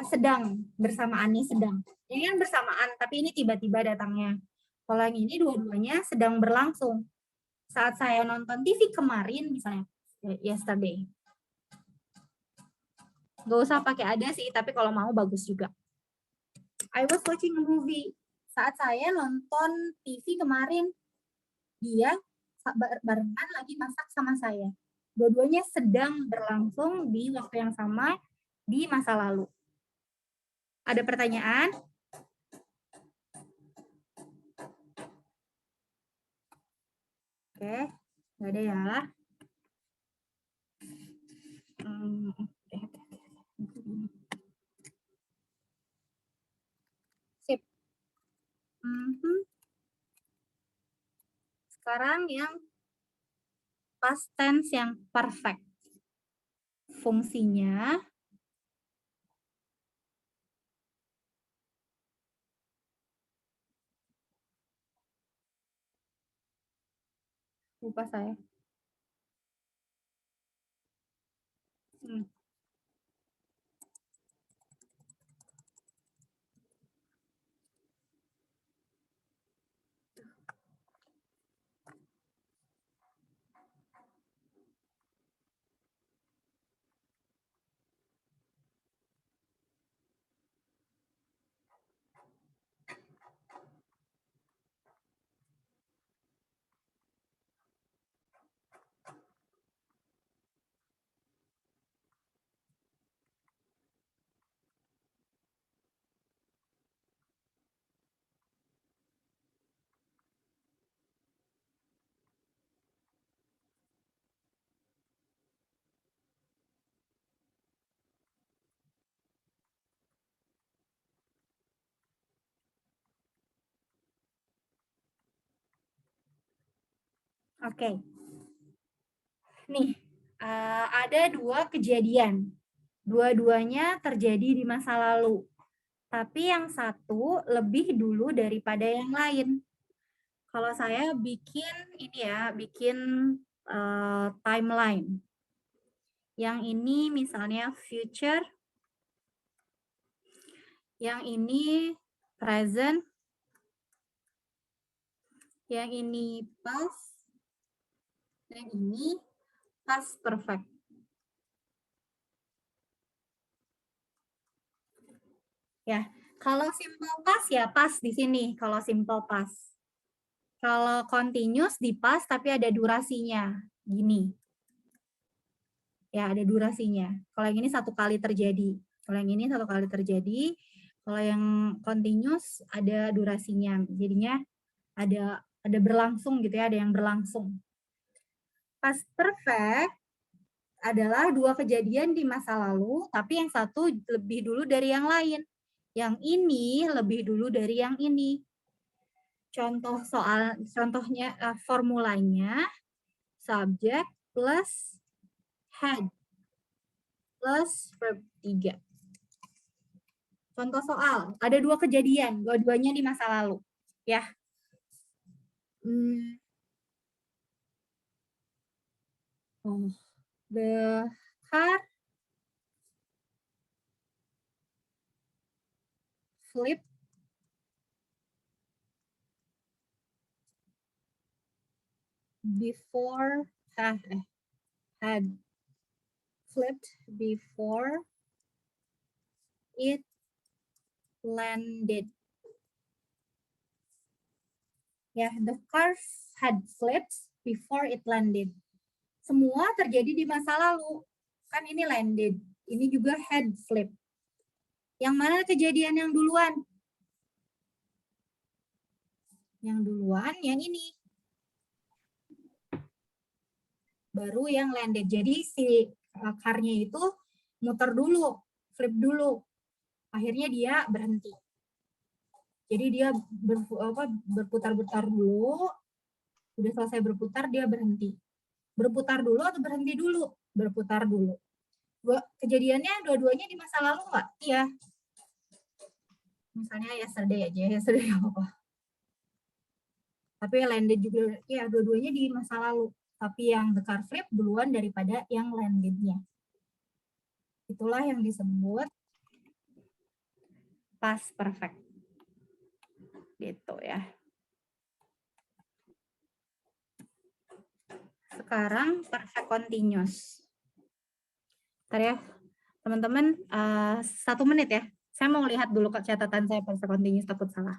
sedang. Bersamaannya sedang. Ini kan bersamaan, tapi ini tiba-tiba datangnya. Kalau yang ini dua-duanya sedang berlangsung. Saat saya nonton TV kemarin, misalnya yesterday. Gak usah pakai ada sih, tapi kalau mau bagus juga. I was watching a movie. Saat saya nonton TV kemarin, dia barengan lagi masak sama saya. Dua-duanya sedang berlangsung di waktu yang sama di masa lalu. Ada pertanyaan? Oke, nggak ada ya. Sip. Sekarang yang past tense yang perfect. Fungsinya lupa saya. Oke. Nih, ada dua kejadian. Dua-duanya terjadi di masa lalu. Tapi yang satu lebih dulu daripada yang lain. Kalau saya bikin ini ya, bikin timeline. Yang ini misalnya future, yang ini present, yang ini past, dan ini past perfect. Ya, kalau simple past ya past di sini, kalau simple past. Kalau continuous di past tapi ada durasinya, gini. Ya, ada durasinya. Kalau yang ini satu kali terjadi. Kalau yang ini satu kali terjadi. Kalau yang continuous ada durasinya. Jadinya ada berlangsung gitu ya, ada yang berlangsung. Past perfect adalah dua kejadian di masa lalu, tapi yang satu lebih dulu dari yang lain. Yang ini lebih dulu dari yang ini. Contohnya formulanya subject plus had plus verb 3. Contoh soal, ada dua kejadian, dua-duanya di masa lalu. Ya. The car flipped before had flipped before it landed. Ya, the car had flipped before it landed. Semua terjadi di masa lalu. Kan ini landed, ini juga had flipped. Yang mana kejadian yang duluan? Yang duluan yang ini. Baru yang landed. Jadi si car-nya itu muter dulu, flip dulu. Akhirnya dia berhenti. Jadi dia berputar-putar dulu. Udah selesai berputar, dia berhenti. Berputar dulu atau berhenti dulu? Berputar dulu. Kejadiannya dua-duanya di masa lalu nggak? Iya. Misalnya yesterday aja, yesterday apa? Tapi landed juga, ya dua-duanya di masa lalu. Tapi yang the car flip duluan daripada yang landednya. Itulah yang disebut past perfect. Gitu ya. Sekarang perfect continuous. Bentar ya, teman-teman, 1 menit ya. Saya mau lihat dulu kok catatan saya perfect continuous, takut salah.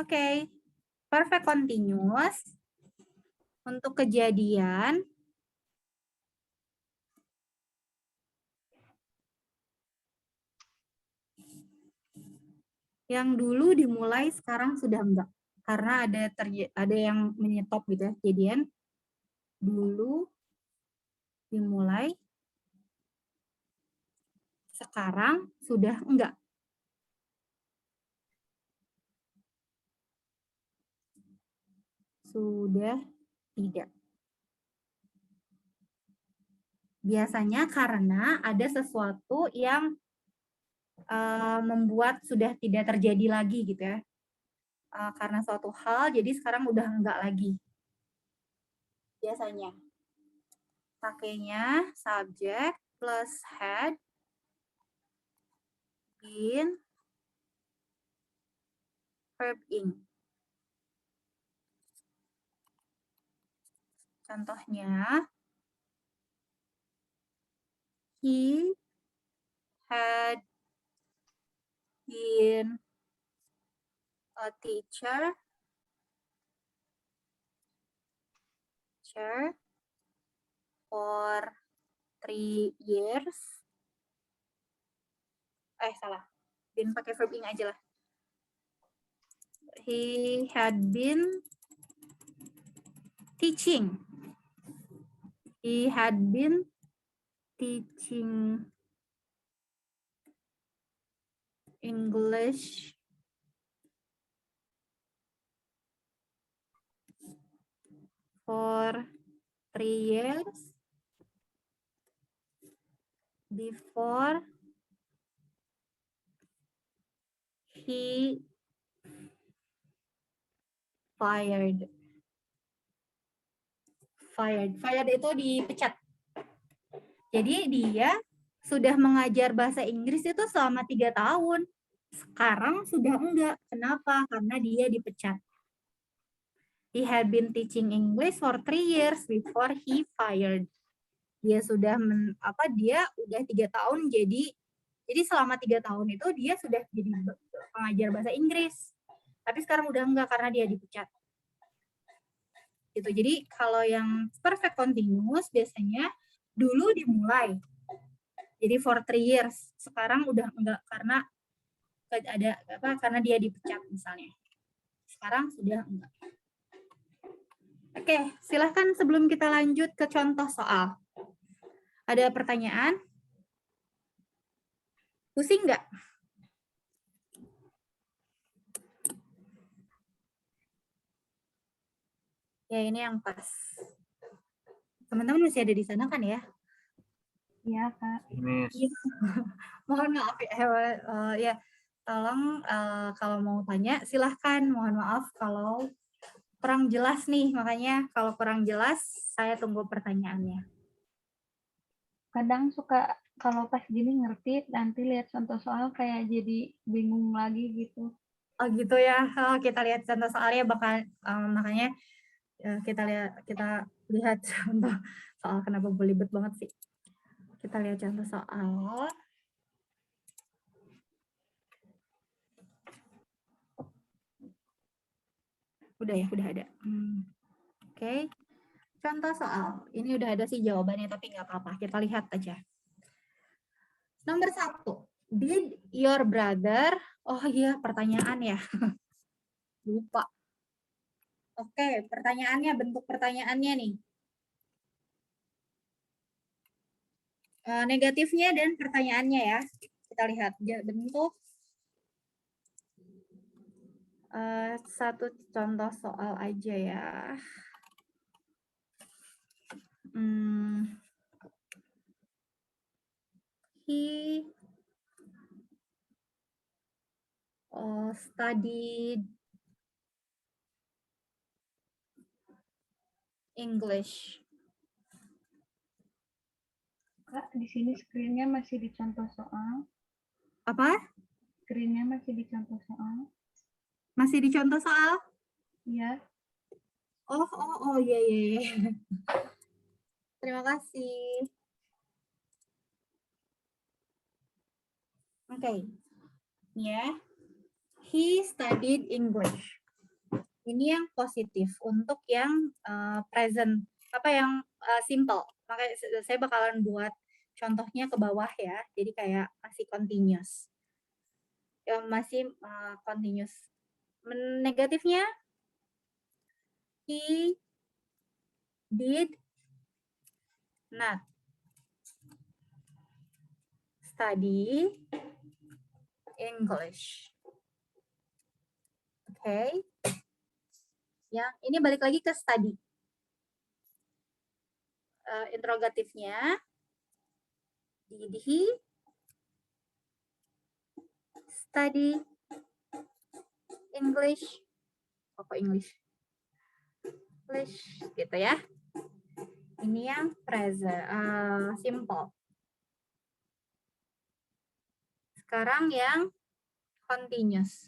Oke, perfect continuous untuk kejadian yang dulu dimulai sekarang sudah enggak, karena ada yang menyetop gitu ya. Kejadian dulu dimulai sekarang sudah enggak. Sudah tidak. Biasanya karena ada sesuatu yang membuat sudah tidak terjadi lagi gitu ya. Karena suatu hal, jadi sekarang udah enggak lagi. Biasanya. Pakainya subject plus had in verb ing. Contohnya, he had been a teacher for 3 years. Salah. Been pakai verb ing aja lah. He had been teaching. He had been teaching English for 3 years before he fired. Fired itu dipecat. Jadi dia sudah mengajar bahasa Inggris itu selama 3 tahun. Sekarang sudah enggak. Kenapa? Karena dia dipecat. He had been teaching English for 3 years before he fired. Dia sudah dia udah 3 tahun jadi selama 3 tahun itu dia sudah jadi pengajar bahasa Inggris. Tapi sekarang udah enggak karena dia dipecat. Gitu. Jadi kalau yang perfect continuous biasanya dulu dimulai. Jadi for 3 years. Sekarang udah enggak karena karena dia dipecat misalnya. Sekarang sudah enggak. Oke, silahkan sebelum kita lanjut ke contoh soal. Ada pertanyaan? Pusing nggak? Ya, ini yang pas. Teman-teman masih ada di sana kan ya? Iya, Kak. Miss. Mohon maaf ya. Tolong kalau mau tanya silahkan. Mohon maaf kalau kurang jelas nih. Makanya kalau kurang jelas saya tunggu pertanyaannya. Kadang suka kalau pas gini ngerti, nanti lihat contoh soal kayak jadi bingung lagi gitu. Oh gitu ya. Kita lihat contoh soalnya makanya kita lihat contoh soal. Kenapa belibet banget sih? Kita lihat contoh soal. Udah ya, udah ada. Oke. Contoh soal. Ini udah ada sih jawabannya, tapi nggak apa-apa. Kita lihat aja. Nomor 1. Did your brother... Oh iya, pertanyaan ya. Lupa. Oke, pertanyaannya, bentuk pertanyaannya nih. Negatifnya dan pertanyaannya ya. Kita lihat bentuk. Satu contoh soal aja ya. He studied English. Kak, di sini screen-nya masih di contoh soal. Apa? Screen-nya masih di contoh soal. Masih di contoh soal? Iya. Oh, iya. Terima kasih. Oke. Ya. He studied English. Ini yang positif. Untuk yang present, yang simple. Makanya saya bakalan buat contohnya ke bawah ya. Jadi kayak masih continuous. Yang masih continuous. Negatifnya, he did not study English. Oke. Ya, ini balik lagi ke study. Interrogatifnya, did he study English? Apa English? English, gitu ya. Ini yang present, simple. Sekarang yang continuous.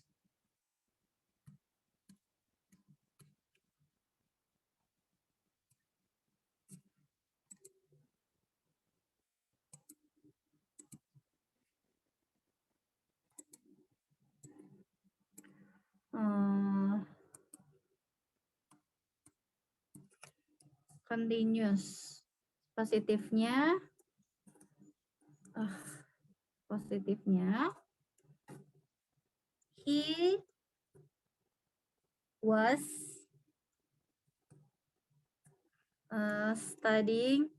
Continuous. Positifnya, he was studying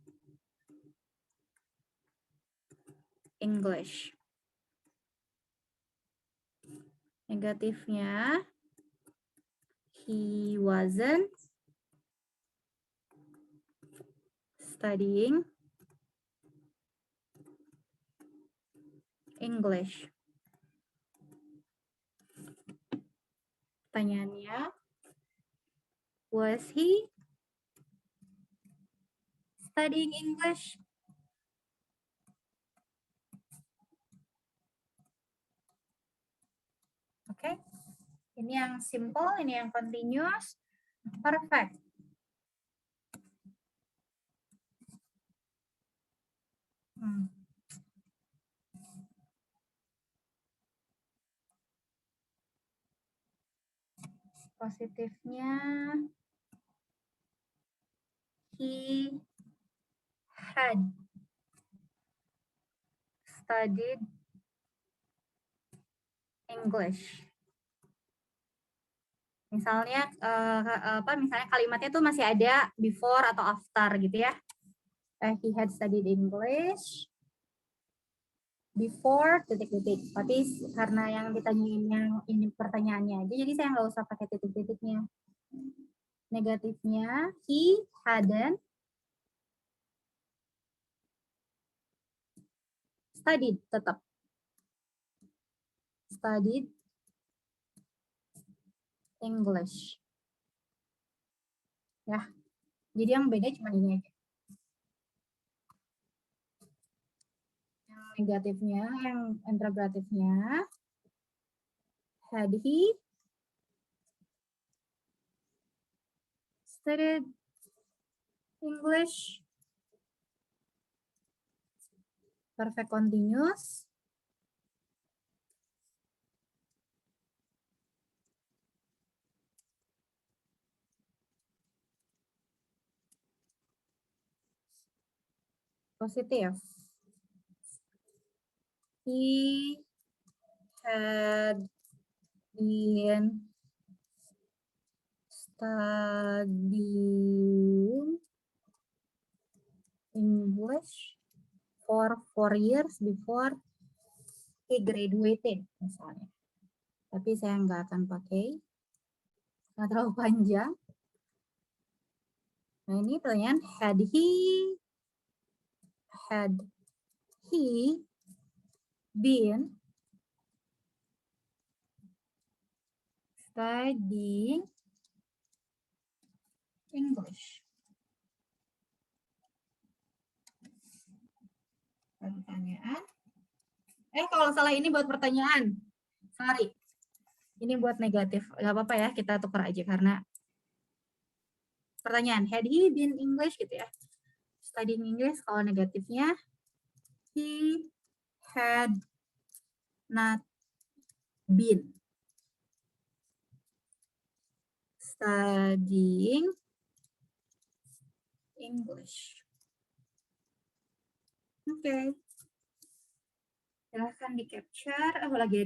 English. Negatifnya, he wasn't studying English. Pertanyaannya, was he studying English? Oke, ini yang simple, ini yang continuous, perfect. Positifnya, he had studied English. Misalnya misalnya kalimatnya tuh masih ada before atau after gitu ya. He had studied English before titik-titik. Tapi karena yang ditanyain yang ini pertanyaannya aja, jadi saya nggak usah pakai titik-titiknya. Negatifnya, he hadn't studied, tetap studied English. Ya, jadi yang beda cuma ini aja. Yang negatifnya, yang interrogatifnya, had he studied English? Perfect continuous. Positif. He had been studying English for 4 years before he graduated, misalnya. Tapi saya nggak akan pakai, nggak terlalu panjang. Nah ini pertanyaan, had he been studying English? Pertanyaan. Kalau salah ini buat pertanyaan. Sorry. Ini buat negatif. Gak apa-apa ya, kita tukar aja karena pertanyaan. Had he been English gitu ya. Studying English, kalau negatifnya he had not been studying English. Oke. Silahkan di capture. Lagi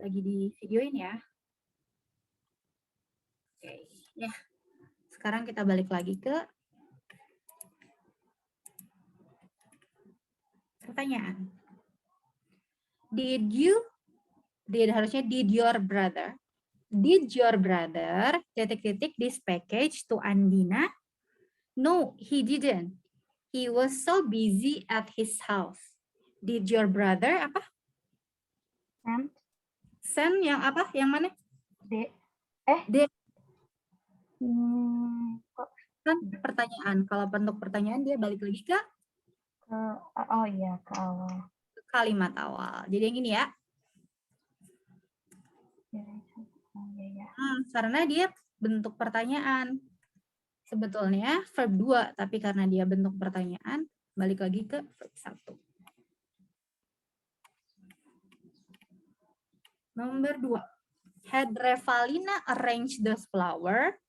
di videoin ya. Oke, ya. Sekarang kita balik lagi ke pertanyaan. Did your brother this package to Andina? No, he didn't. He was so busy at his house. Did your brother apa? Send yang apa? Yang mana? D. Kan pertanyaan. Kalau bentuk pertanyaan dia balik lagi ke awal. Kalimat awal. Jadi yang ini ya. Karena dia bentuk pertanyaan. Sebetulnya verb 2, tapi karena dia bentuk pertanyaan, balik lagi ke verb 1. Nomor 2. Had Revalina arranged the flower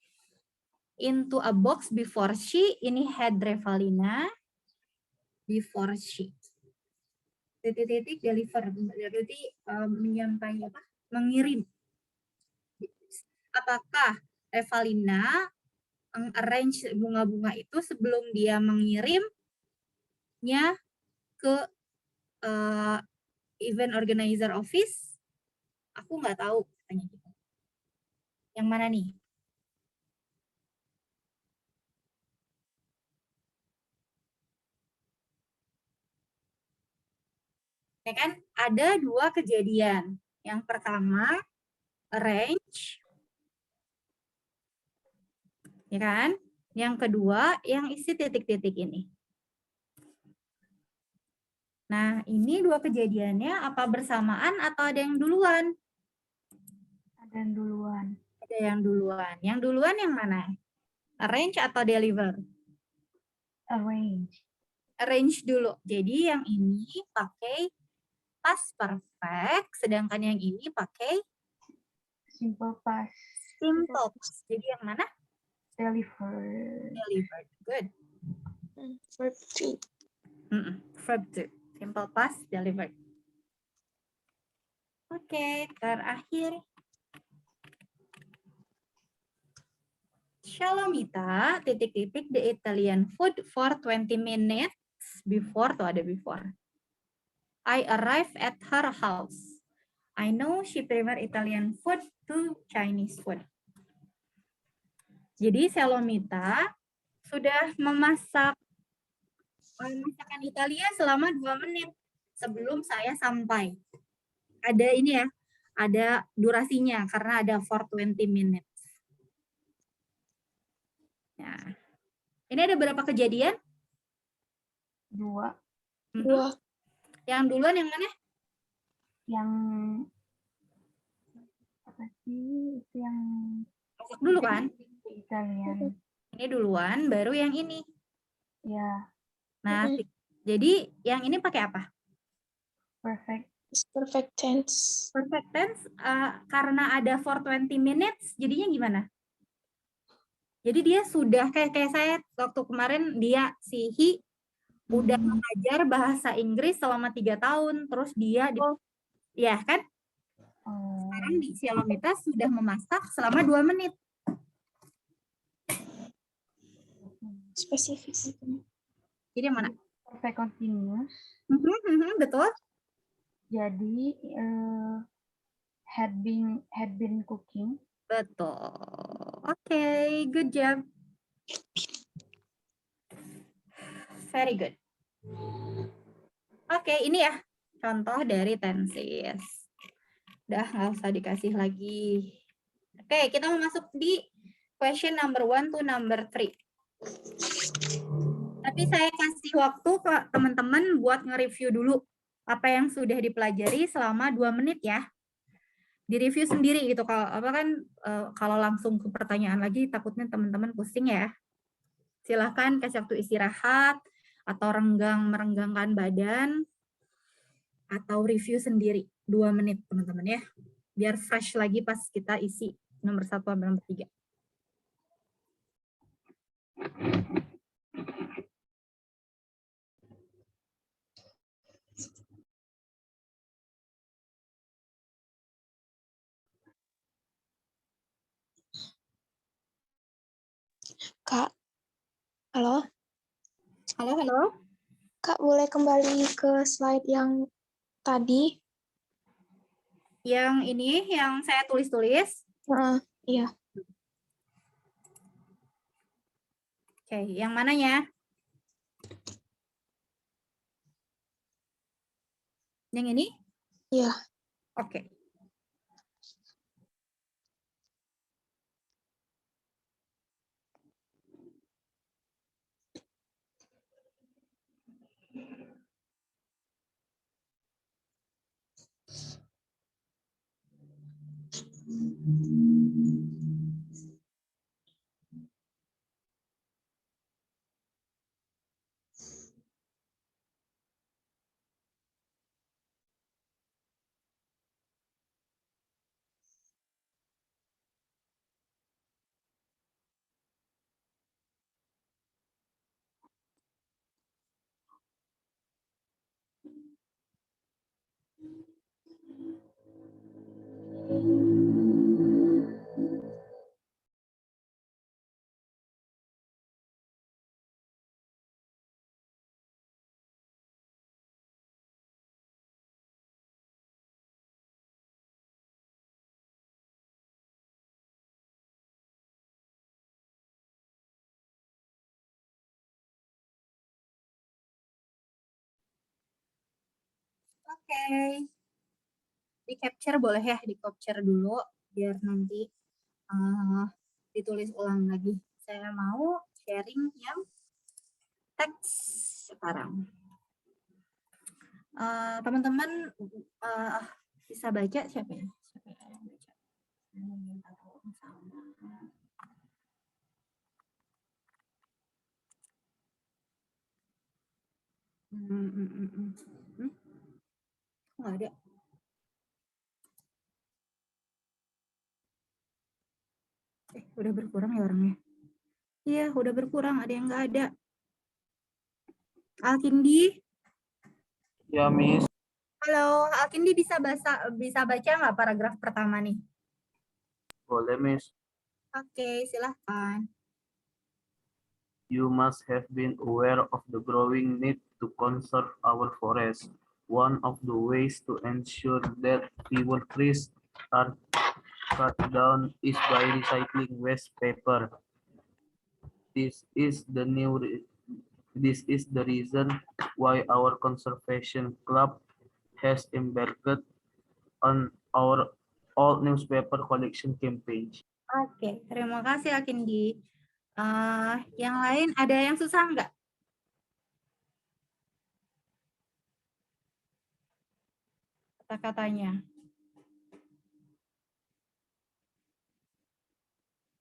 into a box before she? Ini had Revalina. before she. Titik-titik deliver, berarti menyampaikan apa? Mengirim. Apakah Evalina arrange bunga-bunga itu sebelum dia mengirimnya ke event organizer office? Aku nggak tahu, katanya gitu. Yang mana nih? Ya kan, ada dua kejadian. Yang pertama, arrange, ya kan? Yang kedua, yang isi titik-titik ini. Nah, ini dua kejadiannya apa bersamaan atau ada yang duluan? Ada yang duluan. Ada yang duluan. Yang duluan yang mana? Arrange atau deliver? Arrange. Arrange dulu. Jadi yang ini pakai past perfect, sedangkan yang ini pakai Simple past. simple past. Jadi yang mana? Deliver. Delivered. Good. Verb 2. Verb 2. Simple past, delivered. Oke, terakhir. Shalomita, titik-titik, the Italian food for 20 minutes before, tuh ada before. I arrived at her house. I know she prefer Italian food to Chinese food. Jadi Shalomita sudah memasak masakan Italia selama 2 menit sebelum saya sampai. Ada ini ya, ada durasinya karena ada for 20 minutes. Nah, ini ada berapa kejadian? 2. Dua. Yang duluan yang mana? Yang apa sih? Itu yang Masak dulu kan? Italian. Ini duluan, baru yang ini. Ya, Nah, jadi yang ini pakai apa? perfect. It's perfect tense. Perfect tense, karena ada for 20 minutes, jadinya gimana? Jadi dia sudah, kayak saya waktu kemarin, dia, si Hi, udah mengajar bahasa Inggris selama 3 tahun, terus dia, ya kan? Sekarang di Shalomita sudah memasak selama 2 menit. Spesifik. Jadi yang mana? Perfect continuous. Betul. Jadi had been cooking. Betul. Oke, good job. Very good. Oke, ini ya contoh dari tenses. Udah nggak usah dikasih lagi. Oke, kita mau masuk di question number 1 to number 3. Tapi saya kasih waktu ke teman-teman buat nge-review dulu apa yang sudah dipelajari selama 2 menit ya. Di-review sendiri gitu. Kalau apa kan kalau langsung ke pertanyaan lagi takutnya teman-teman pusing ya. Silahkan kasih waktu istirahat atau merenggangkan badan atau review sendiri 2 menit teman-teman ya. Biar fresh lagi pas kita isi nomor 1 sampai nomor 3. Kak, halo? Halo. Kak, boleh kembali ke slide yang tadi? Yang ini, yang saya tulis-tulis. Iya. Oke, yang mananya? Yang ini? Iya. Oke. Oke. Di capture boleh ya, di capture dulu biar nanti ditulis ulang lagi. Saya mau sharing yang teks sekarang. Teman-teman bisa baca siapa ya? Siapa yang baca? Nggak ada. Udah berkurang ya orangnya? Iya, udah berkurang. Ada yang nggak ada. Alkindi? Ya, Miss. Halo, Alkindi bisa baca nggak paragraf pertama nih? Boleh, Miss. Oke, silahkan. You must have been aware of the growing need to conserve our forests. One of the ways to ensure that fewer trees are cut down is by recycling waste paper. This is the reason why our conservation club has embarked on our all newspaper collection campaign. Oke, terima kasih Alkindi. Yang lain ada yang susah nggak? Kata-katanya.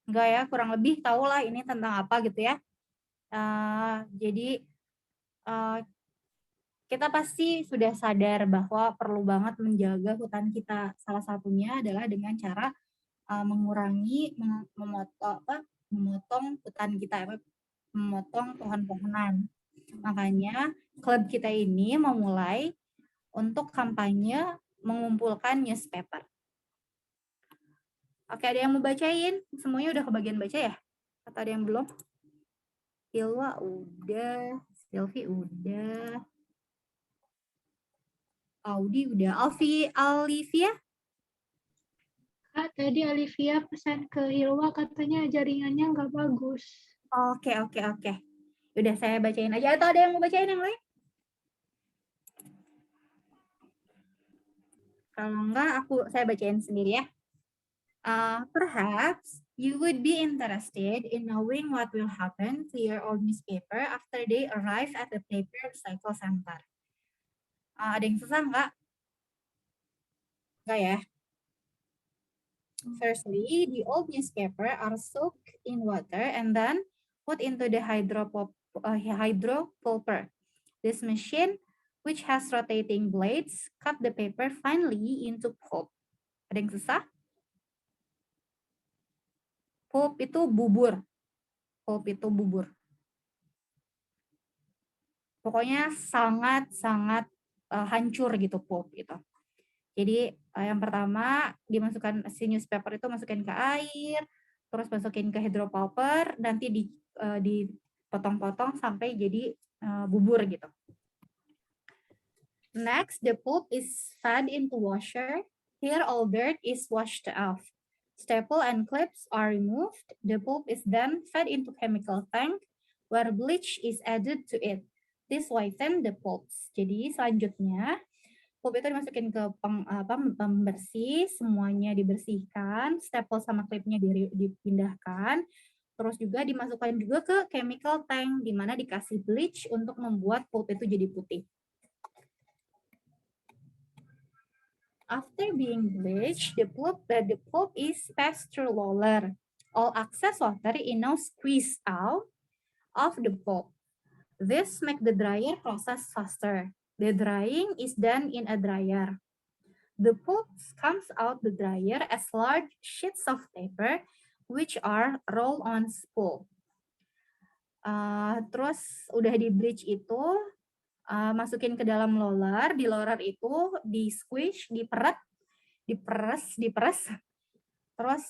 Enggak ya, kurang lebih tahulah ini tentang apa gitu ya. Jadi kita pasti sudah sadar bahwa perlu banget menjaga hutan kita. Salah satunya adalah dengan cara mengurangi, memotong hutan kita, memotong pohon-pohonan. Makanya klub kita ini memulai untuk kampanye mengumpulkan newspaper. Oke, ada yang mau bacain? Semuanya udah kebagian baca ya? Atau ada yang belum? Ilwa udah, Silvi udah, Audi udah, Alivia? Kak, tadi Olivia pesan ke Hilwa katanya jaringannya nggak bagus. Oke. Udah saya bacain aja, atau ada yang mau bacain yang lain? Kalau enggak, saya bacain sendiri ya. Perhaps you would be interested in knowing what will happen to your old newspaper after they arrive at the paper recycle center. Ada yang susah enggak? Enggak ya? Firstly, the old newspaper are soaked in water and then put into the hydropulper. This machine, which has rotating blades, cut the paper finely into pulp. Ada yang susah? Pulp itu bubur. Pokoknya sangat hancur gitu pulp itu. Jadi yang pertama dimasukkan si newspaper itu masukin ke air, terus masukin ke hydropulper, nanti dipotong-potong sampai jadi bubur gitu. Next, the pulp is fed into washer. Here all dirt is washed off. Staple and clips are removed. The pulp is then fed into chemical tank where bleach is added to it. This whiten the pulps. Jadi selanjutnya pulp itu dimasukin ke pembersih, semuanya dibersihkan, staple sama clipnya dipindahkan, terus juga dimasukkan juga ke chemical tank di mana dikasih bleach untuk membuat pulp itu jadi putih. After being bleached, the pulp is passed through roller. All excess water is now squeezed out of the pulp. This makes the dryer process faster. The drying is done in a dryer. The pulp comes out the dryer as large sheets of paper, which are rolled on spool. Terus udah di bleach itu, masukin ke dalam roller. Di roller itu di squish, diperes. Terus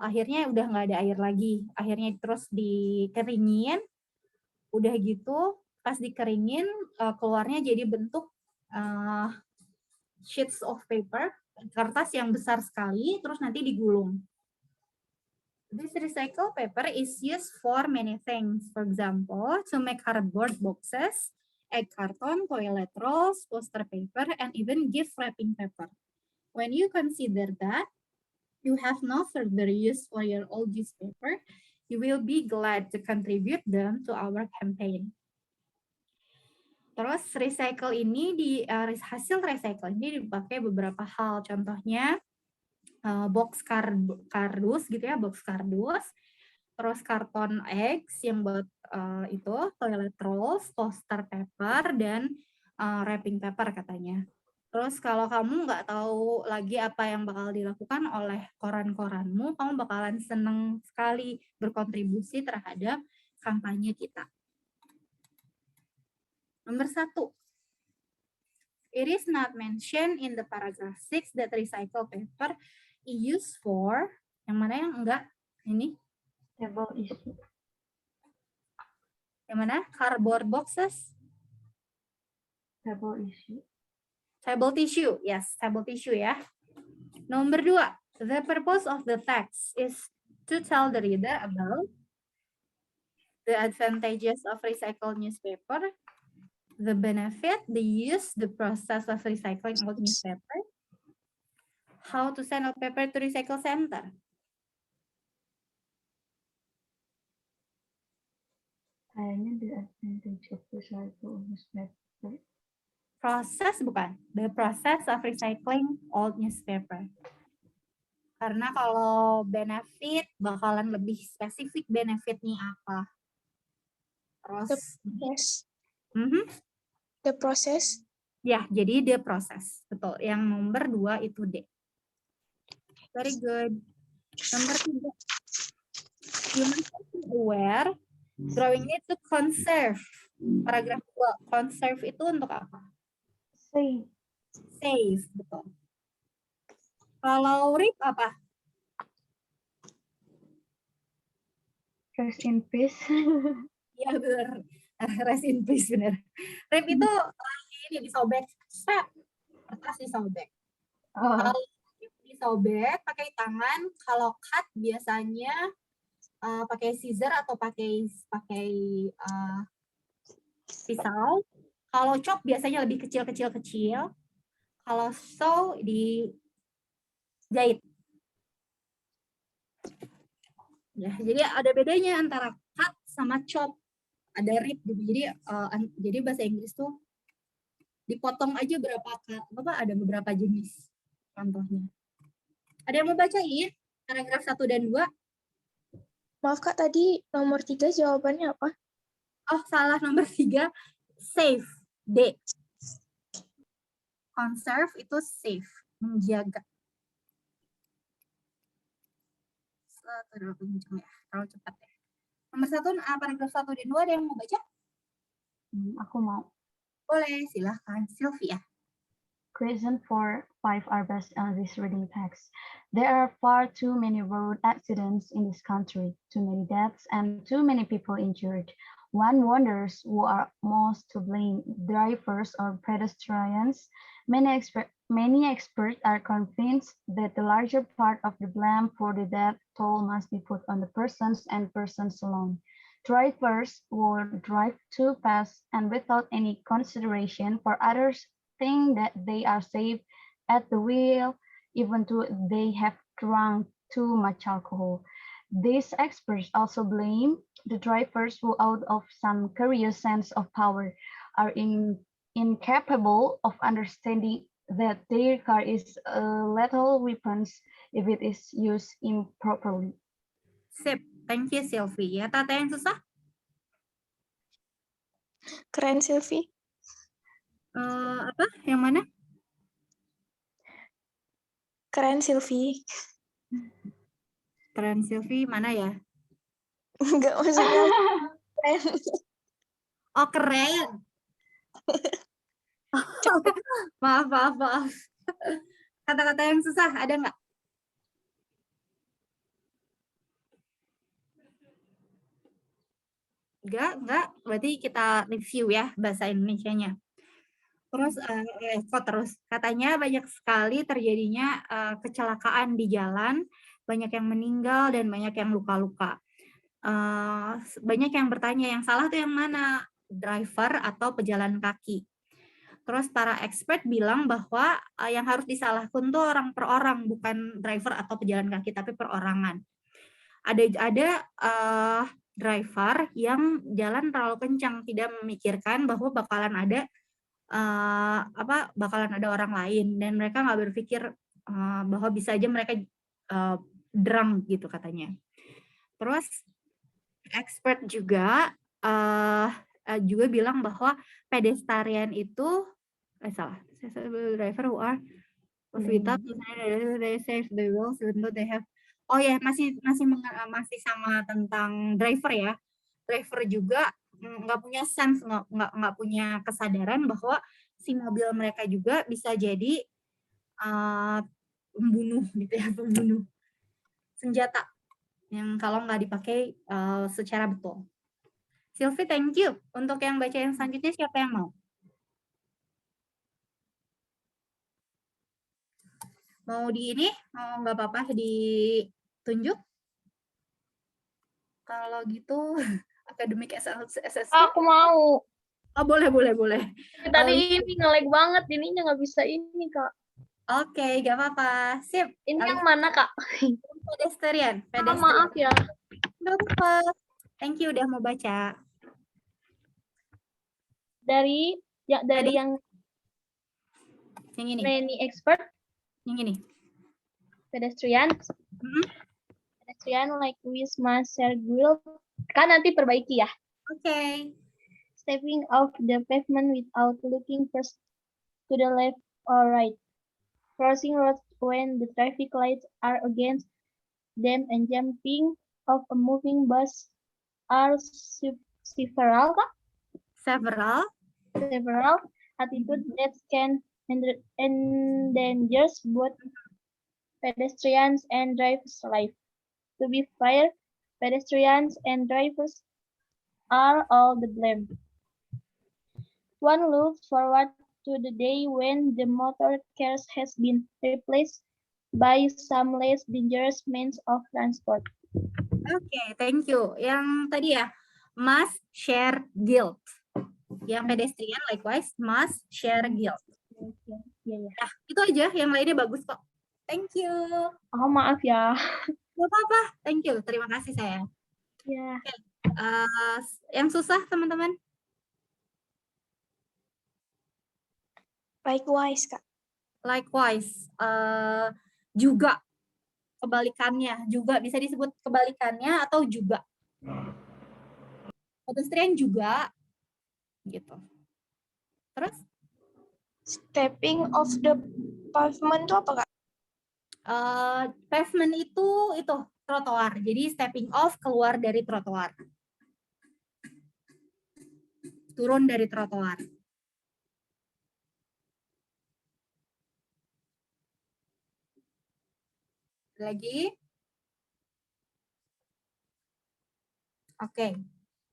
akhirnya udah nggak ada air lagi. Akhirnya terus dikeringin. Udah gitu, pas dikeringin keluarnya jadi bentuk sheets of paper, kertas yang besar sekali, terus nanti digulung. This recycled paper is used for many things. For example, to make cardboard boxes, egg carton, toilet rolls, poster paper, and even gift wrapping paper. When you consider that you have no further use for your old newspaper, you will be glad to contribute them to our campaign. Terus recycle ini hasil recycle ini dipakai beberapa hal, contohnya box kardus gitu ya, box kardus, terus karton eggs yang buat itu toilet rolls, poster paper, dan wrapping paper katanya. Terus kalau kamu nggak tahu lagi apa yang bakal dilakukan oleh koran-koranmu, kamu bakalan seneng sekali berkontribusi terhadap kampanye kita. Nomor 1. It is not mentioned in the paragraph 6 that recycled paper is used for, yang mana yang enggak? Ini. Table issue. Yang mana? Cardboard boxes. Table issue. Table tissue. Yes, table tissue ya. Nomor 2. The purpose of the text is to tell the reader about the advantages of recycled newspaper, the benefit, the use, the process of recycling old newspaper, how to send out paper to recycle center. Kayaknya the advantage of recycled newspaper. Proses bukan, the process of recycling old newspaper. Karena kalau benefit bakalan lebih spesifik benefitnya apa. Terus, The process. ya, jadi the process, betul. Yang nomor 2 itu D. Very good. Nomor 3. You must be aware drawing need to conserve. Paragraf 2, conserve itu untuk apa? Save. Save, betul. Kalau RIP apa? Rest in peace. Iya benar. Rest in peace, benar. RIP itu ini disobek, strap. Kertas disobek. Kalau disobek pakai tangan, kalau cut biasanya pakai scissor atau pakai pisau. Kalau chop biasanya lebih kecil. Kalau sew dijahit. Ya, jadi ada bedanya antara cut sama chop. Ada rip gitu. Jadi bahasa Inggris tuh dipotong aja ada beberapa jenis contohnya. Ada yang mau bacain paragraf 1 dan 2? Maaf Kak, tadi nomor 3 jawabannya apa? Oh, salah, nomor 3. Save. D. Conserve itu save, menjaga. Terlalu cepat ya. Nomor 1, paragraf 1 dan 2 ada yang mau baca? Aku mau. Boleh, silahkan. Sylvia. Question 4, 5 are based on this reading text. There are far too many road accidents in this country, too many deaths and too many people injured. One wonders who are most to blame, drivers or pedestrians. Many experts are convinced that the larger part of the blame for the death toll must be put on the persons and persons alone. Drivers will drive too fast and without any consideration for others think that they are safe at the wheel, even though they have drunk too much alcohol. These experts also blame the drivers who, out of some curious sense of power, are incapable of understanding that their car is a lethal weapon if it is used improperly. Sip. Thank you, Sylvie. Ya, Tata yang susah? Keren Sylvie. Apa? Yang mana? Keren Sylvie. Keren Sylvie, mana ya? Enggak, maksudnya keren. Oh, keren. Maaf. Kata-kata yang susah, ada nggak? Enggak. Berarti kita review ya bahasa Indonesianya. Terus, katanya banyak sekali terjadinya kecelakaan di jalan, banyak yang meninggal dan banyak yang luka-luka. Banyak yang bertanya yang salah tuh yang mana? driver atau pejalan kaki. Terus para expert bilang bahwa yang harus disalahkan tuh orang per orang, bukan driver atau pejalan kaki, tapi perorangan. Ada driver yang jalan terlalu kencang, tidak memikirkan bahwa bakalan ada orang lain, dan mereka nggak berpikir bahwa bisa aja mereka drunk gitu katanya. Terus expert juga bilang bahwa pedestrian itu driver who are without they save the rules even though they have. Oh ya, masih sama tentang driver ya. Driver juga nggak punya sense, nggak punya kesadaran bahwa si mobil mereka juga bisa jadi pembunuh gitu ya, pembunuh senjata yang kalau nggak dipakai secara betul. Sylvie, thank you. Untuk yang baca yang selanjutnya siapa yang mau? Mau mau nggak apa-apa ditunjuk? Kalau gitu, akademik SSC. Aku mau. Oh, boleh. Tadi ini nge-lag banget, ininya nggak bisa ini, Kak. Oke, nggak apa-apa. Sip. Ini yang mana, Kak? Pedestrian. Oh, maaf ya. Nggak apa-apa. Thank you udah mau baca. Dari yang ini. Nanny expert. Yang ini. Pedestrian. Pedestrian like Wisma Sergul. Kan nanti perbaiki ya. Oke. Stepping off the pavement without looking first to the left or right. Crossing roads when the traffic lights are against them and jumping off a moving bus are several attitudes that can endanger both pedestrians and drivers' life. To be fair, pedestrians and drivers are all the blame. One looks forward to the day when the motor car has been replaced by some less dangerous means of transport. Oke, thank you. Yang tadi ya, must share guilt. Yang pedestrian likewise must share guilt. Nah, itu aja. Yang lainnya bagus kok. Thank you. Oh, maaf ya. Gak apa-apa. Thank you. Terima kasih sayang. Ya. Okay. Yang susah teman-teman? Likewise, Kak. Likewise. Juga. Kebalikannya. Juga bisa disebut kebalikannya atau juga. Pedestrian juga. Gitu. Terus? Stepping off the pavement itu apa, Kak? Pavement itu trotoar. Jadi stepping off, keluar dari trotoar. Turun dari trotoar. Lagi. Oke.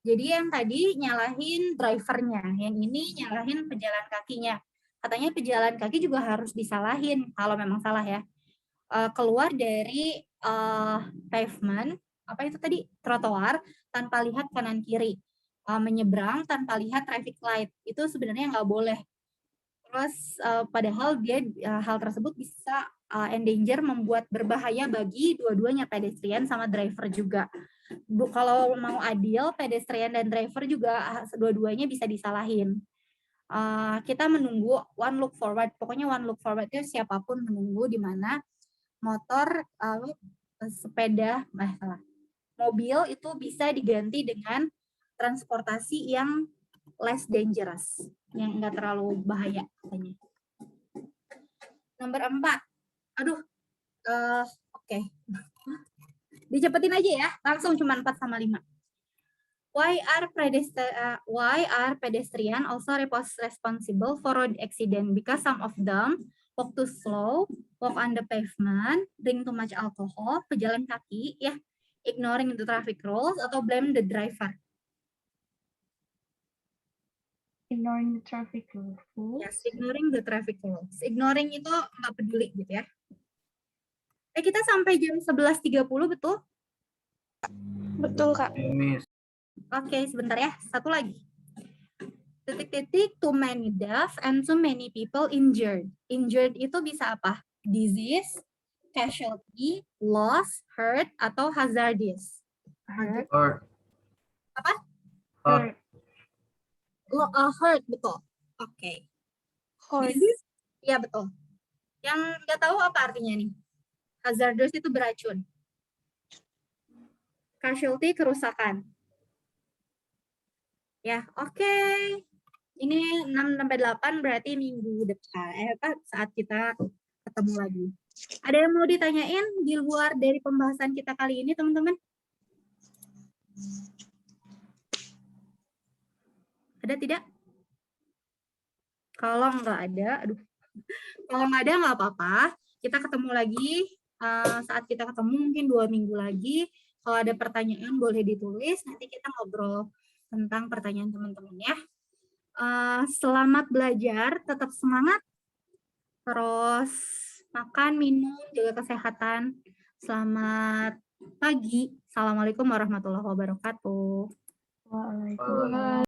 Jadi yang tadi nyalahin drivernya, yang ini nyalahin pejalan kakinya. Katanya pejalan kaki juga harus disalahin kalau memang salah ya. Keluar dari pavement, apa itu tadi? Trotoar tanpa lihat kanan kiri. Menyeberang tanpa lihat traffic light. Itu sebenarnya nggak boleh. Terus padahal hal tersebut bisa endanger, membuat berbahaya bagi dua-duanya, pedestrian sama driver juga. Kalau mau adil, pedestrian dan driver juga dua-duanya bisa disalahin. Kita menunggu one look forward. Pokoknya one look forward itu siapapun menunggu di mana motor, sepeda, mobil itu bisa diganti dengan transportasi yang less dangerous, yang enggak terlalu bahaya katanya. Nomor 4. Aduh. Oke. Dicepetin aja ya, langsung cuma 4 sama 5. Why are pedestrian also responsible for road accident? Because some of them walk too slow, walk on the pavement, drink too much alcohol, pejalan kaki, ya, ignoring the traffic rules, atau blame the driver. Ignoring the traffic rules. Yes, ignoring the traffic rules. Ignoring itu nggak peduli gitu ya. Kita sampai jam 11.30, betul? Betul, Kak. Oke, sebentar ya. Satu lagi. titik-titik, too many deaths and too many people injured. Injured itu bisa apa? Disease, casualty, loss, hurt, atau hazardous. Hurt. Hurt. Apa? Hurt. Hurt, betul. Oke. Disease, ya betul. Yang nggak tahu apa artinya nih? Hazardous itu beracun. Casualty, kerusakan. Ya, oke. Ini 6-8 berarti minggu depan, saat kita ketemu lagi. Ada yang mau ditanyain di luar dari pembahasan kita kali ini, teman-teman? Ada tidak? Kalau nggak ada, aduh. Kalau nggak ada nggak apa-apa. Kita ketemu lagi saat kita ketemu mungkin 2 minggu lagi. Kalau ada pertanyaan boleh ditulis. Nanti kita ngobrol tentang pertanyaan teman-teman ya. Selamat belajar, tetap semangat. Terus makan, minum, jaga kesehatan. Selamat pagi. Assalamualaikum warahmatullahi wabarakatuh. Waalaikumsalam.